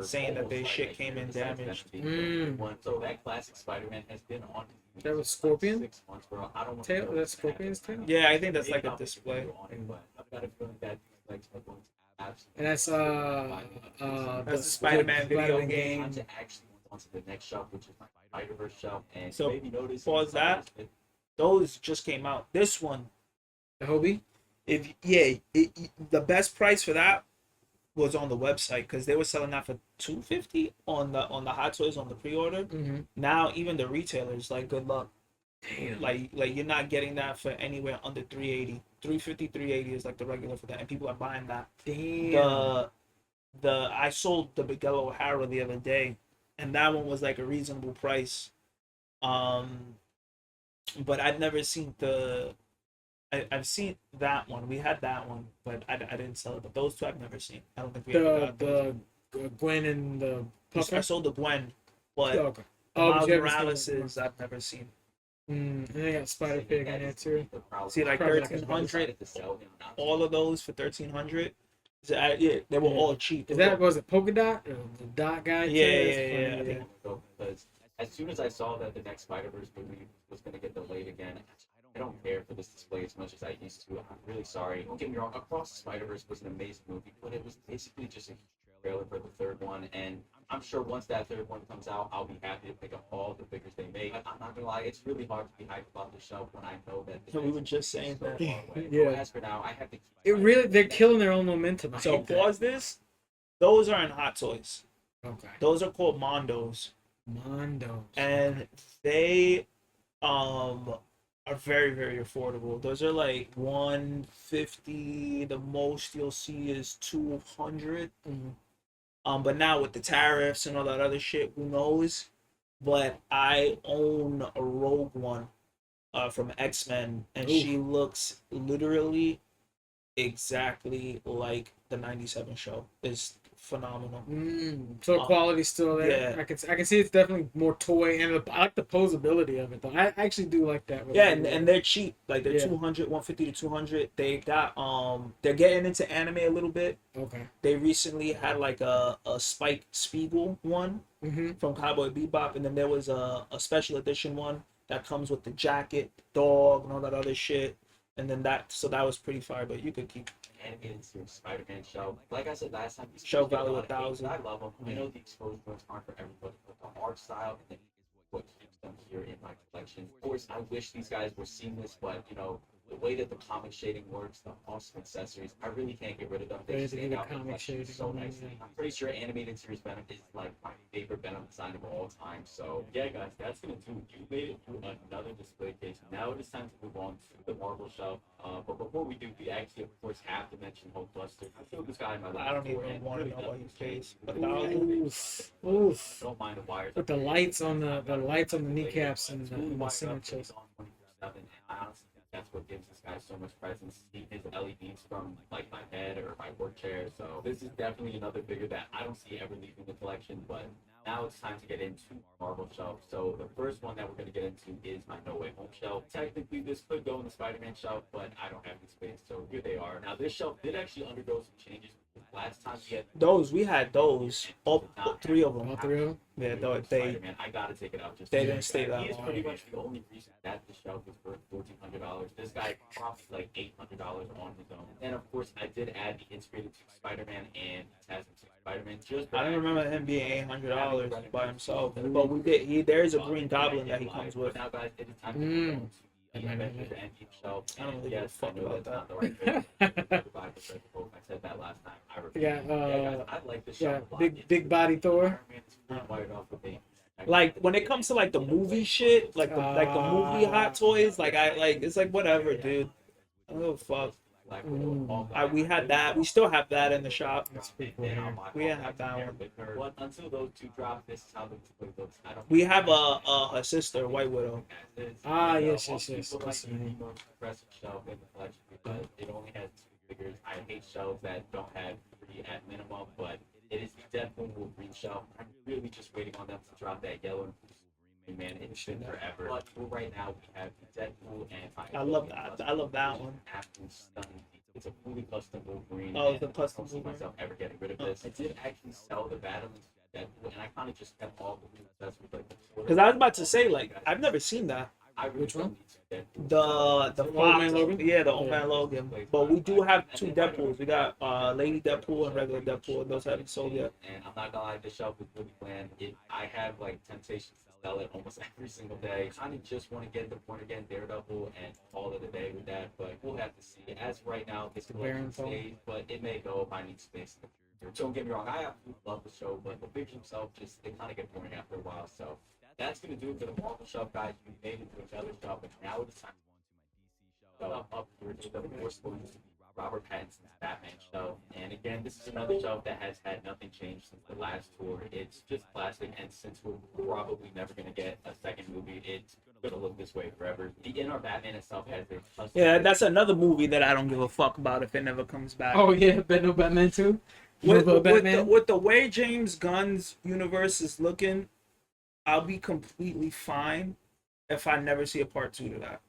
saying that their almost shit like came in this has damaged. been the Mm. one. So that classic Spider-Man has been on. That was Scorpion? 6 months, bro. I don't want Tail? to know That's what's gonna Scorpion's happen. tail? Yeah, I think that's Maybe like a I'll make display. video on it, but I've got a feeling that these legs are going to absolutely. And that's That's the Spider-Man video Spider-Man game. Time to actually move on to the next shelf, which is my Spider-Verse shelf. And So, maybe notice pause that. Those just came out. This one, The Hobie? the best price for that was on the website because they were selling that for $250 on the Hot Toys on the pre-order. Mm-hmm. Now even the retailers like good luck. Damn. Like you're not getting that for anywhere under 380. 350, 380 is like the regular for that, and people are buying that. Damn. I sold the Miguel O'Hara the other day, and that one was like a reasonable price. But I've never seen I've seen that one. We had that one, but I didn't sell it. But those two I've never seen. I don't think we ever got those. The Gwen and the I Puffer? sold the Gwen, but Okay. the Oh, but Miles you haven't seen Morales the- is I've never seen. And they got Spider Pig in there too. See, like Probably 1300, all of those for 1300. Yeah, they were Yeah. all cheap. Is that was it Polka Dot or the Dot guy? Yeah, too? That's yeah, funny, yeah, I think- as soon as I saw that the next Spider-Verse movie was going to get delayed again, I don't care for this display as much as I used to. I'm really sorry. Don't get me wrong. Across the Spider-Verse was an amazing movie, but it was basically just a trailer for the third one. And I'm sure once that third one comes out, I'll be happy to pick up all the figures they make. But I'm not gonna lie, it's really hard to be hyped about the show when I know that. So we were just saying so that. far away. Yeah. So as for now, I have to. It really, they're killing their own momentum. I So hate that. pause this. Those aren't Hot Toys. Okay. Those are called Mondos, Mondo. and they are very, very affordable. Those are like 150. The most you'll see is 200. But now with the tariffs and all that other shit, who knows? But I own a Rogue One from X-Men, and she looks literally exactly like the 97 show. It's phenomenal. So the quality's still there. yeah. I can see it's definitely more toy, and I like the posability of it though. I actually do like that. Yeah, and they're cheap. Like they're Yeah. 200, 150 to 200. They got they're getting into anime a little bit. Okay. They recently had like a Spike Spiegel one Mm-hmm. from Cowboy Bebop, and then there was a special edition one that comes with the jacket, the dog, and all that other shit. And then that was pretty fire, but you could keep. Animated series Spider-Man show. Like I said last time, these Show movies get value a lot of hate, 1,000. I love them. I know the exposed ones aren't for everybody, but the art style and what keeps them here in my collection. Of course, I wish these guys were seamless, but you know, the way that the comic shading works, the awesome accessories, I really can't get rid of them. They They just do stand the out in the comic collection shading so on them, nicely. yeah. I'm pretty sure animated series Venom is like my favorite Venom design of all time. So yeah, guys, that's gonna do. You made it through another display case. Now it is time to move on to the Marvel shelf. But before we do, we actually, of course, have to mention Hulkbuster. I feel this guy in my life. I don't before, even and want to really know what he nothing's pays. changed. Oof. Don't mind the wires. With the lights on the lights on the kneecaps and It's the, really and the wired single up, but it's chest. on 24/7, and I honestly think that's what gives this guy so much presence. See his LEDs from like my bed or my work chair. So this is definitely another figure that I don't see ever leaving the collection. But now it's time to get into Marvel shelf. So the first one that we're going to get into is my No Way Home shelf. Technically, this could go in the Spider-Man shelf, but I don't have the space, so here they are. Now this shelf did actually undergo some changes. Last time we had We had those. All three of them. All three of them. Yeah, they Spider-Man. I gotta take it out just. they didn't stay He that is long. pretty much the only reason that the shelf is worth $1,400. This guy costs like $800 on his own. And of course, I did add the integrated Spider-Man and Tasman Spider-Man. Just I don't remember him being $800 by himself, but we did. There is a Green Goblin that he comes with. Now, guys, it is time to go to the Avengers Endgame shelf. I don't really give a Yes, fuck I know about that's not the right thing. I said that last time. I repeat. Yeah, guys, I like this Yeah, shelf a lot. big body Thor. Iron Man is really wired off with me. Like when it comes to like the movie shit, like the movie Hot Toys, like it's like whatever, dude. I don't give a fuck. Black Widow, all We had that. We still have that in the shop. and I'll buy We all didn't have that one. But until those two drop, this is how the display looks. I don't We have her sister, White Widow. Ah, And, yes, most yes, yes. people like That's the right. most impressive shelf in the collection because it only has two figures. I hate shelves that don't have three at minimum, but it is the Deadpool Wolverine shelf. I'm really just waiting on them to drop that yellow and blue. Man, it's been forever. But for right now, we have the Deadpool and I love that. I love that one. Absolutely stunning. It's a fully custom Wolverine. Oh, it's a and custom I don't see Wolverine. myself ever getting rid of this. I did actually sell the Battle Deadpool, and I kind of just kept all the accessories like Because I was about to say, like, I've never seen that. I really Which one? don't need to Deadpool. The Old Fox, Man Logan? yeah, the Old Man Logan. But we do have two Deadpools. We got Lady Deadpool and regular Deadpool. And those haven't sold yet. And I'm not gonna lie, this shelf is really bland. I have like temptations to sell it almost every single day. I kind of just want to get the point again, Daredevil, and call it a day with that. But we'll have to see. As of right now, this collection Baron stays, but it may go if I need space. Don't get me wrong, I absolutely love the show, but the figures themselves just they kind of get boring after a while. So that's gonna do it for the Marvel shelf, guys. We made it to another shelf, and now it's time to up here to the Force Foods, Robert Pattinson's Batman shelf. And again, this is another shelf that has had nothing changed since the last tour. It's just plastic, and since we're probably never gonna get a second movie, it's gonna look this way forever. The inner Batman itself has a custom. Yeah, that's another movie that I don't give a fuck about if it never comes back. Oh yeah, Batman 2. With the way James Gunn's universe is looking, I'll be completely fine if I never see a part 2 to that.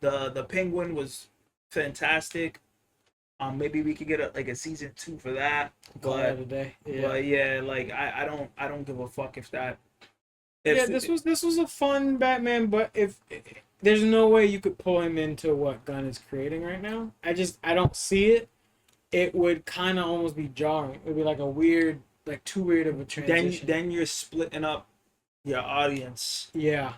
The Penguin was fantastic. Maybe we could get a season 2 for that. Call But it a day. Yeah. but yeah, like I don't give a fuck if that. Yeah, this was a fun Batman, but if there's no way you could pull him into what Gunn is creating right now, I don't see it. It would kind of almost be jarring. It would be like a weird, like too weird of a transition. then you're splitting up your audience. Yeah,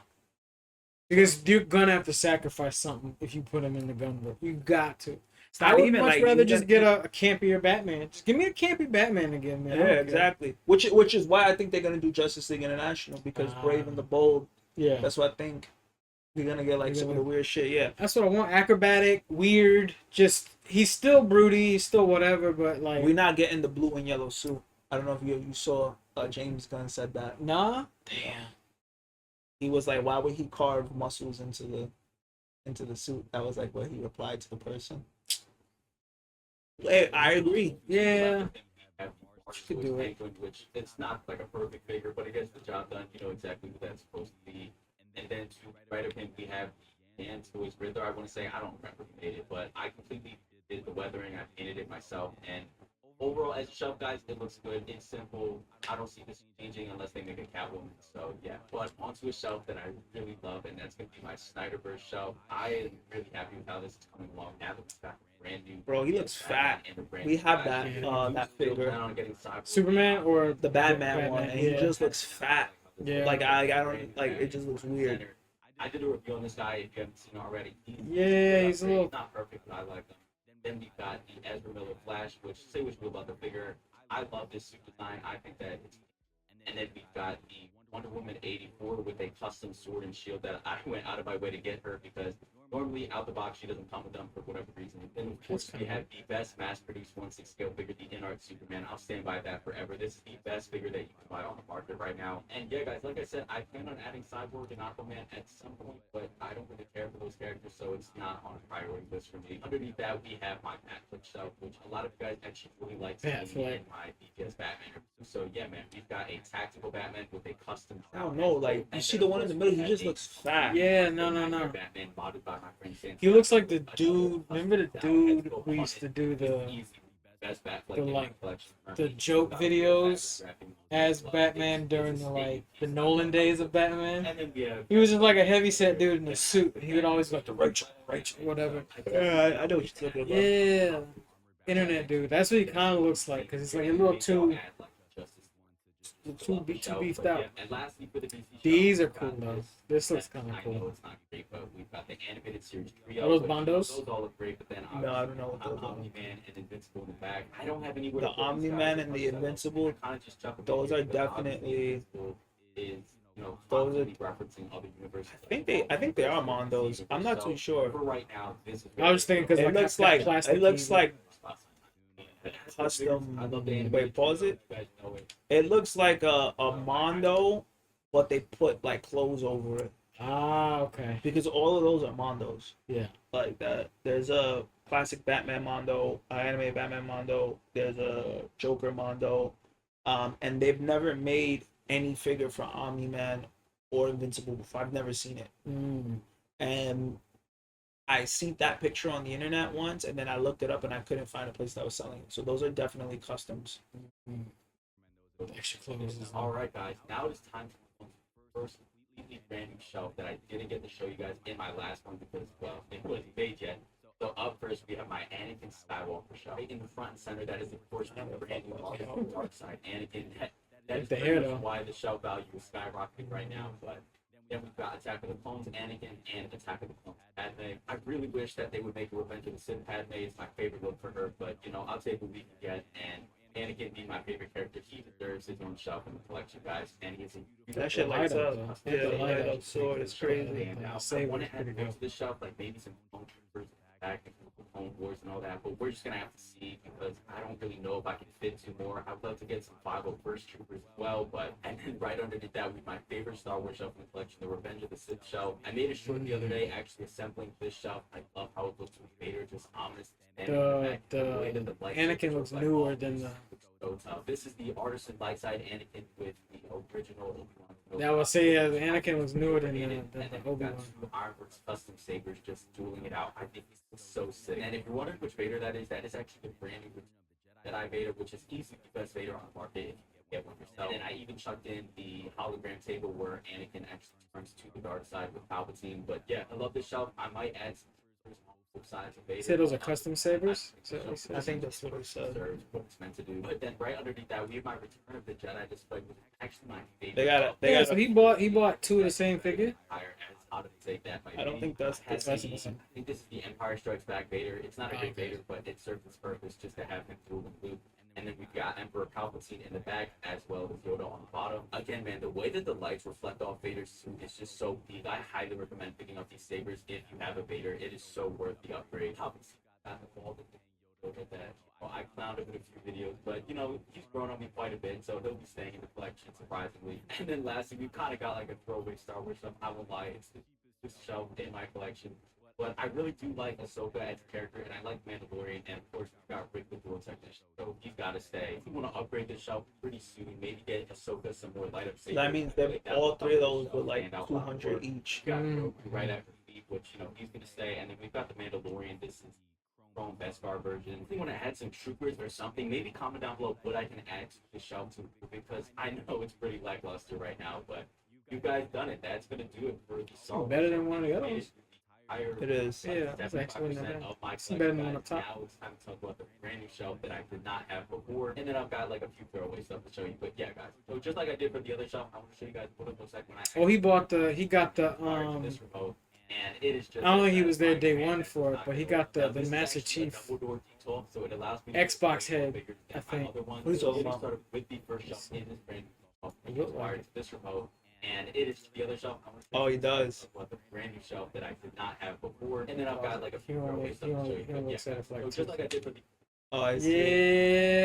because you're gonna have to sacrifice something if you put him in the gun book. You got to. It's I not would even much like rather you just gotta- get a campier Batman. Just give me a campy Batman again, man. I Yeah, don't care. exactly. Which is why I think they're gonna do Justice League International because Brave and the Bold. Yeah, That's what I think. They're gonna get like They're some of gonna- the weird shit. Yeah. that's what I want. Acrobatic, weird. Just he's still broody, he's still whatever, but like We're not getting the blue and yellow suit. I don't know if you saw James Gunn said that. nah. Damn. He was like, why would he carve muscles into the suit? That was like what he replied to the person. Hey, I agree. Yeah. Could do it. Which it's not like a perfect figure, but it gets the job done. You know exactly what that's supposed to be. And then to the right of him, we have Dan to his Riddler. I want to say I don't remember who made it, but I completely did the weathering. I painted it myself, and overall, as a shelf, guys, it looks good. It's simple. I don't see this changing unless they make a Catwoman. So yeah, but onto a shelf that I really love, and that's gonna be my Snyderverse shelf. I am really happy with how this is coming along. Now that we've got a brand new, Bro, he looks Batman fat. and a brand We new have Batman. that, You that still figure. plan on getting Cyborg? Superman or The Batman one, and he yeah. just looks fat. Yeah. Like I don't like it. Just looks weird. I did a review on this guy if you haven't seen it already. Yeah, he's a little- not perfect, but I like him. Then we've got the Ezra Miller Flash, which say what you will about the figure. I love this suit design. I think that it's. And then we've got the Wonder Woman 84 with a custom sword and shield that I went out of my way to get her because normally out the box she doesn't come with them for whatever reason. Then of course we have the best mass-produced 1/6 scale figure, the in-art Superman. I'll stand by that forever. This is the best figure that you can buy on the market right now. And yeah, guys, like I said, I plan on adding Cyborg and Aquaman at some point, but I don't really care for those characters, so it's not on a priority list for me. Underneath that, we have my Batfleck shelf, which a lot of you guys actually really like seeing Batfleck. in my BTS Batman review. So yeah, man, we've got a tactical Batman with a custom. I don't know. Like you see the one in the middle, he just looks fat. Yeah, no. Batman modded by my friend Sam. He looks like the dude. Remember the dude who used to do the the joke videos as Batman during the Nolan days of Batman? And then we have He was just like a heavyset dude in a suit. He would always go to Rachel, whatever. Yeah, I know what you're talking about. Yeah, internet dude. That's what he kind of looks like, cause it's like a little too beefed out. And lastly, for the DC These show, are cool though. This looks kind of I know cool. it's not great, but we've got the animated series Are those which, Bondos? Those all look great, but then No, I don't know what those are. Omni-Man and Invincible in the back. I don't have anywhere The to put these Omni-Man guys and the because Invincible, I kinda just chuck them those in are because obviously definitely- Invincible is, you know, those are- constantly referencing other universes. I think they are Mondos. I'm not too sure. For right now, this is I was thinking because It like looks that like plastic it looks thing. like I love the animated Wait, pause it. You guys know it. It looks like a Mondo, but they put like clothes over it Okay. because all of those are Mondos. Yeah. Like that. There's a classic Batman Mondo, anime Batman Mondo. There's a Joker Mondo, and they've never made any figure for Omni Man or Invincible before. I've never seen it, and I seen that picture on the internet once, and then I looked it up, and I couldn't find a place that was selling it. So those are definitely customs. Extra clothes. All right, guys. Now it is time to first completely brand new shelf that I didn't get to show you guys in my last one because, well, it wasn't made yet. So up first, we have my Anakin Skywalker shelf. Right in the front and center, that is, of course, my brand new dark side Anakin. That is the pretty hair, much though. why the shelf value is skyrocketing right now. But then we've got Attack of the Clones Anakin and Attack of the Clones Padme. I really wish that they would make a Revenge of the Sith Padme. It's my favorite look for her, but, you know, I'll take what we can get. And Anakin being my favorite character, he deserves his own shelf in the collection, guys. And he's a That shit lights light up. up, Yeah, though. the Light light up. up sword is crazy. And now, I Save want is to add pretty more good. to this shelf, like maybe some clone troopers attack and clone wars and all that, but we're just gonna have to see because I don't really know if I can fit two more. I'd love to get some 501st troopers as well, but and then right underneath that with my favorite Star Wars shelf in the collection, the Revenge of the Sith shelf. I made a short the other day actually assembling this shelf. I love how it looks with Vader just ominous. standing in The back, way that the lights Anakin are looks just like newer all than this the So this is the artisan light side Anakin with the original Obi-Wan. Yeah, I would say Anakin was newer than And the then we've Obi-Wan. got two Ironworks custom sabers just dueling it out. I think this is so sick. And if you're wondering which Vader that is actually the brand new Jedi Vader, which is easily the best Vader on the market if you can get one yourself. And then I even chucked in the hologram table where Anakin actually turns to the dark side with Palpatine. But yeah, I love this shelf. I might add some pictures on both sides of Vader. You said those are custom sabers? I think that's what it said. Serves what it's meant to do. But then right underneath that, we have my Return of the Jedi display, which is actually my favorite. They So got he bought two of the same figure. Higher as how to take that might I don't be. think that's Has that's the- the same. I think this is the Empire Strikes Back Vader. It's not a great Okay. Vader, but it serves its purpose just to have him through and loop. And then we've got Emperor Palpatine in the back, as well as Yoda on the bottom. Again, man, the way that the lights reflect off Vader's suit is just so neat. I highly recommend picking up these sabers if you have a Vader. It is so worth the upgrade. Palpatine got the ball to look at that. Well, I clowned him in a few videos, but you know, he's grown on me quite a bit, so he'll be staying in the collection, surprisingly. And then lastly, we've kind of got like a throwaway Star Wars stuff. I won't lie, it's this shelf in my collection. But I really do like Ahsoka as a character, and I like Mandalorian, and of course we've got Rick the Dual Technician, so he's got to stay. If you want to upgrade the shelf pretty soon, maybe get Ahsoka some more light up sabers. That means that all three of those were like 200 each. We got Grogu right after Leave, which you know he's gonna stay, and then we've got the Mandalorian. This is Chrome Beskar version. If you want to add some troopers or something, maybe comment down below what I can add to the shelf to because I know it's pretty lackluster right now, but you guys done it. That's gonna do it for the Star Better than one of the other ones. It is. Yeah, that's actually not 75% bad. of my It's better than collection, on the guys. top. Now it's time to talk about the brand new shelf that I did not have before, and then I've got like a few throwaway stuff to show you. But yeah, guys. So just like I did for the other shelf, I want to show you guys what it looks like when I. Oh, he got the this remote, and it is just. I don't think he was there day satisfying, one man. for it, but he got Now, the this is Master actually a Chief double door detail, so it allows me to Xbox go head, bigger than I my think. other ones. What are you So talking it about? started with the first shelf in this brand new shelf. It It's looked like wired to this remote. And it is the other shelf. Oh, he does. What the brand new shelf that I did not have before, and then I've got like a He few only throwaway stuff to show you. But only yeah, set it for so like just like I 2. did for the Oh, I see.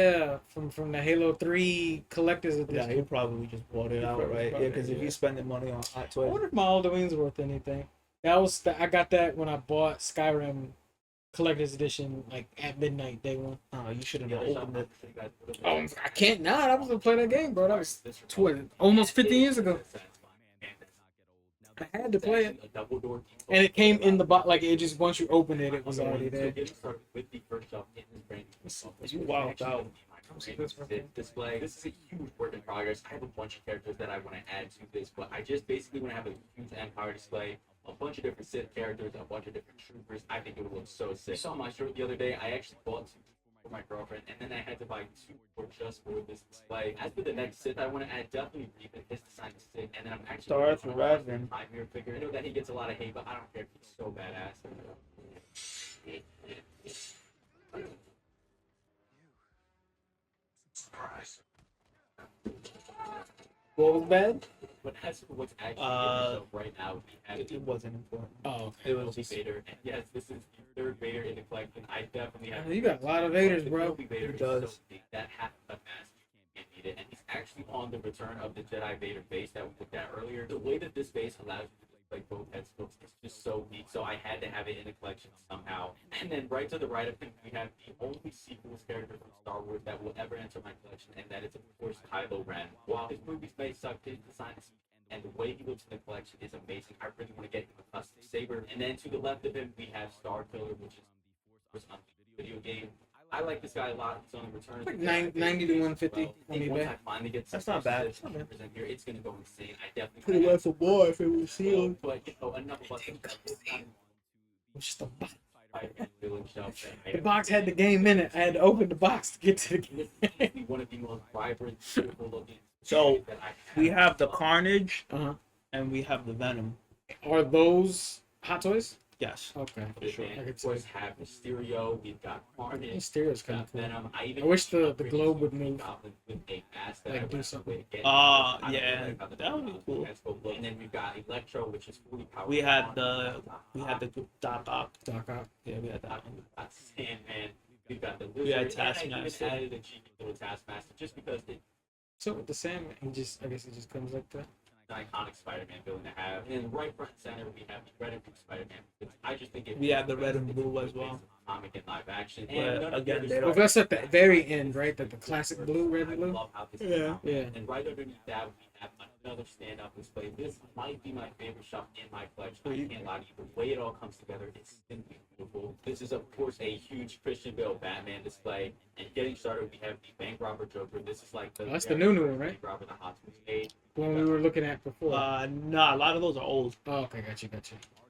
Yeah, from the Halo 3 collector's Yeah, edition. he probably just bought it out, right? Yeah, because if you're spending money on Hot I Toys, wonder if my Alderwing's worth anything. I got that when I bought Skyrim collector's edition like at midnight day one. oh, you should have other shelf. opened it. So you guys put it- I can't not. I was gonna play that game, bro. That was This remote. almost 15 years ago. Satisfying. I had to play it, A double door detail. and it came in the box. Like it just once you opened it, it was already So there. getting started with the first shelf in this brand new shelf. You wilded out. Display. This is a huge work in progress. I have a bunch of characters that I want to add to this, but I just basically want to have a huge Empire display, a bunch of different Sith characters, a bunch of different troopers. I think it would look so sick. You saw my shirt the other day. I actually bought 2 for my girlfriend, and then I had to buy 2 for just for this display. As for the next Sith, I want to add definitely Reaper, his design is sick, and then I'm actually Darth gonna buy Revan. a Mirror figure. I know that he gets a lot of hate, but I don't care. He's so badass. Surprise. What was bad? But as for what's actually right now, we have It wasn't important. Oh, It was just Vader, and yes, this is the third Vader in the collection. I definitely have. you got a lot of Vaders, The bro. Kenobi Vader He is does. so big that half a mask you can't beat it, and he's actually on the Return of the Jedi Vader base that we looked at earlier. The way that this base allows you to display both head sculpts is just so neat. So I had to have it in the collection somehow. And then right to the right of him, we have the only sequels character from Star Wars that will ever enter my collection, and that is of course Kylo Ren. While his movies may suck, his design is and the way he looks in the collection is amazing. I really want to get him a custom saber. And then to the left of him, we have Star Killer, which is on the video game. I like this guy a lot. He's on the Return. Like 90 to 150 I think on once eBay. I finally get That's not bad. Sith troopers in here, it's gonna go insane. I definitely Could have went for more if it was sealed. But you know, enough about this. Just a box. The The box had the game in it. I had to open the box to get to the game. One of the most vibrant, beautiful looking. So, that I We have the Carnage Uh-huh. and we have the Venom. Are those Hot Toys? Yes. Okay. For sure. I could Of course, have Mysterio. We've got Carnage. Mysterio's We've kind got of cool. Venom. I wish the globe would move. Goblin with a mask that Like, I do went something. with again. Ah, I yeah, really like how the that would be cool. Let's go look. And then we've got Electro, which is fully powered. We had on. the Doc Ock. Doc Ock. Yeah, we had that one. Got Sandman. We've got the Lizard. We had and I Taskmaster. even added a cheeky little Taskmaster just because it So with the Sandman, I guess it just comes like that. an iconic Spider-Man villain to have. And then right front and center, we have the red and blue Spider-Man. I just think We have the red and blue as well. Comic and live action. But And none of the again, other they Well, don't. that's at the very end, right? That the classic blue, red, and I blue. love how this Yeah. came out. Yeah. And right underneath that, we have another stand-up display. This might be my favorite shop in my collection. I can't lie to you. The way it all comes together, it's simply beautiful. This is, of course, a huge Christian Bale Batman display. And getting started, we have the Bank Robber Joker. This is like the That's the new one, right? Bank Robber the Hot Wheels made. The one we were looking at before. Nah, a lot of those are old. Oh, okay, gotcha.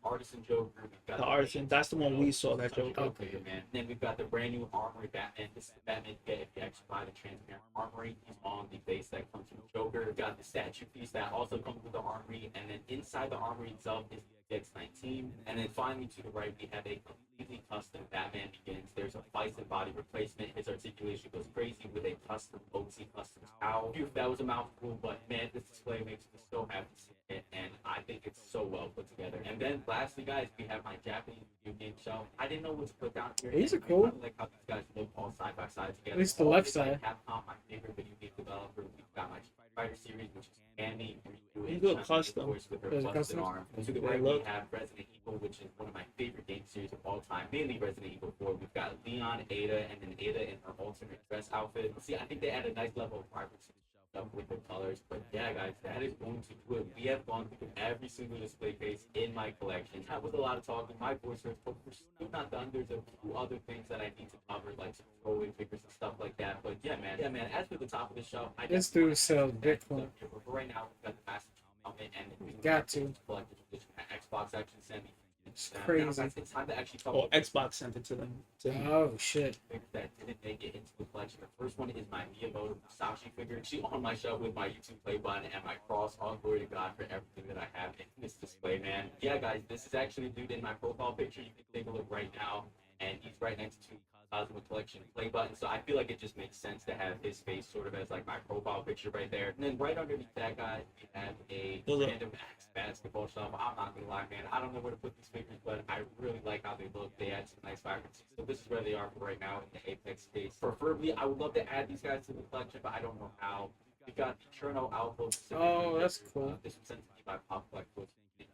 Artisan Joker. We've got The artisan, that's the one we saw, that Joker. Okay, man. Then we've got the brand new Armory Batman. This is the Batman you get if you actually buy the transparent Armory. He's on the base that comes from Joker. We've got the statue piece that also comes with the Armory. And then inside the Armory itself is the CH-16. And then finally to the right, we have a completely custom Batman Begins. There's a Bison body replacement. His articulation goes crazy with a custom OT custom cowl. That was a mouthful, but man, this display makes me so happy to see it. And I think it's so well put together. And then lastly, guys, we have my Japanese video game show. I didn't know what to put down here. These are And I cool. kinda like how these guys look all side by side together. At least the left It's like side. Capcom, my favorite video game developer. We've got my Fighter series, which is Annie, Ryu, These look Chun-Li, of custom. course, with her Those are busted custom? arm. To the They right, look- we have Resident Evil, which is one of my favorite game series of all time, mainly Resident Evil 4. We've got Leon, Ada, and then Ada in her alternate dress outfit. See, I think they add a nice level of vibrancy stuff with the colors. But yeah, guys, that is going to do it. We have gone through every single display case in my collection. That was a lot of talking. My voice hurts, but we're still not done. There's a few other things that I need to cover, like some throwaway figures and stuff like that. But yeah, man. As for the top of the shelf, I This just dude wanna sells say that Bitcoin. but for right now, we've got the Master Chief helmet and we Got to. collector's edition that Xbox actually sent me. It's Now, crazy. guys, it's time to actually talk Oh, about Xbox sent it to them. Oh shit. figures that didn't make it into the collection. The first one is my Miyamoto Musashi figure. She on my shelf with my YouTube play button and my cross. All glory to God for everything that I have in this display, man. Yeah, guys, this is actually the dude in my profile picture. You can take a look right now, and he's right next to Cosmic Collection play button. So I feel like it just makes sense to have his face sort of as like my profile picture right there. And then right underneath that guy, we have a Those are- random Axe basketball shop. I'm not gonna lie, man. I don't know where to put these figures, but I really like how they look. They add some nice vibrancy. So this is where they are for right now in the Apex case. Preferably, I would love to add these guys to the collection, but I don't know how. We got the Cherno Alpha. Oh, that's cool. This was sent to me by Pop Black Books. You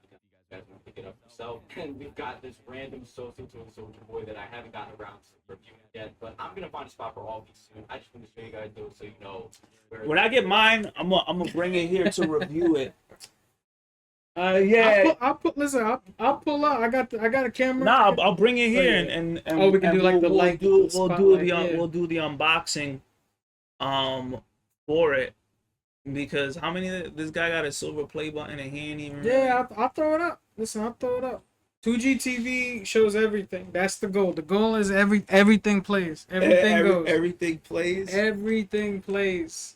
guys want to pick it up yourself. And we've got this random Social to a Soldier Boy that I haven't gotten around to reviewing yet, but I'm gonna find a spot for all of these soon. I just want to show you guys those so you know where. When I get mine, I'm gonna bring it here to review it. Yeah. I'll pull up. I got a camera. Nah, I'll bring it here yeah. and Oh, we can and do, like, the light we'll do spotlight, the yeah. we'll do the unboxing for it, because how many this guy got a silver play button and he ain't even. Yeah, I'll throw it up. Listen, I'll throw it up. 2G TV shows everything. That's the goal. The goal is everything plays. Everything goes. Everything plays. Everything plays.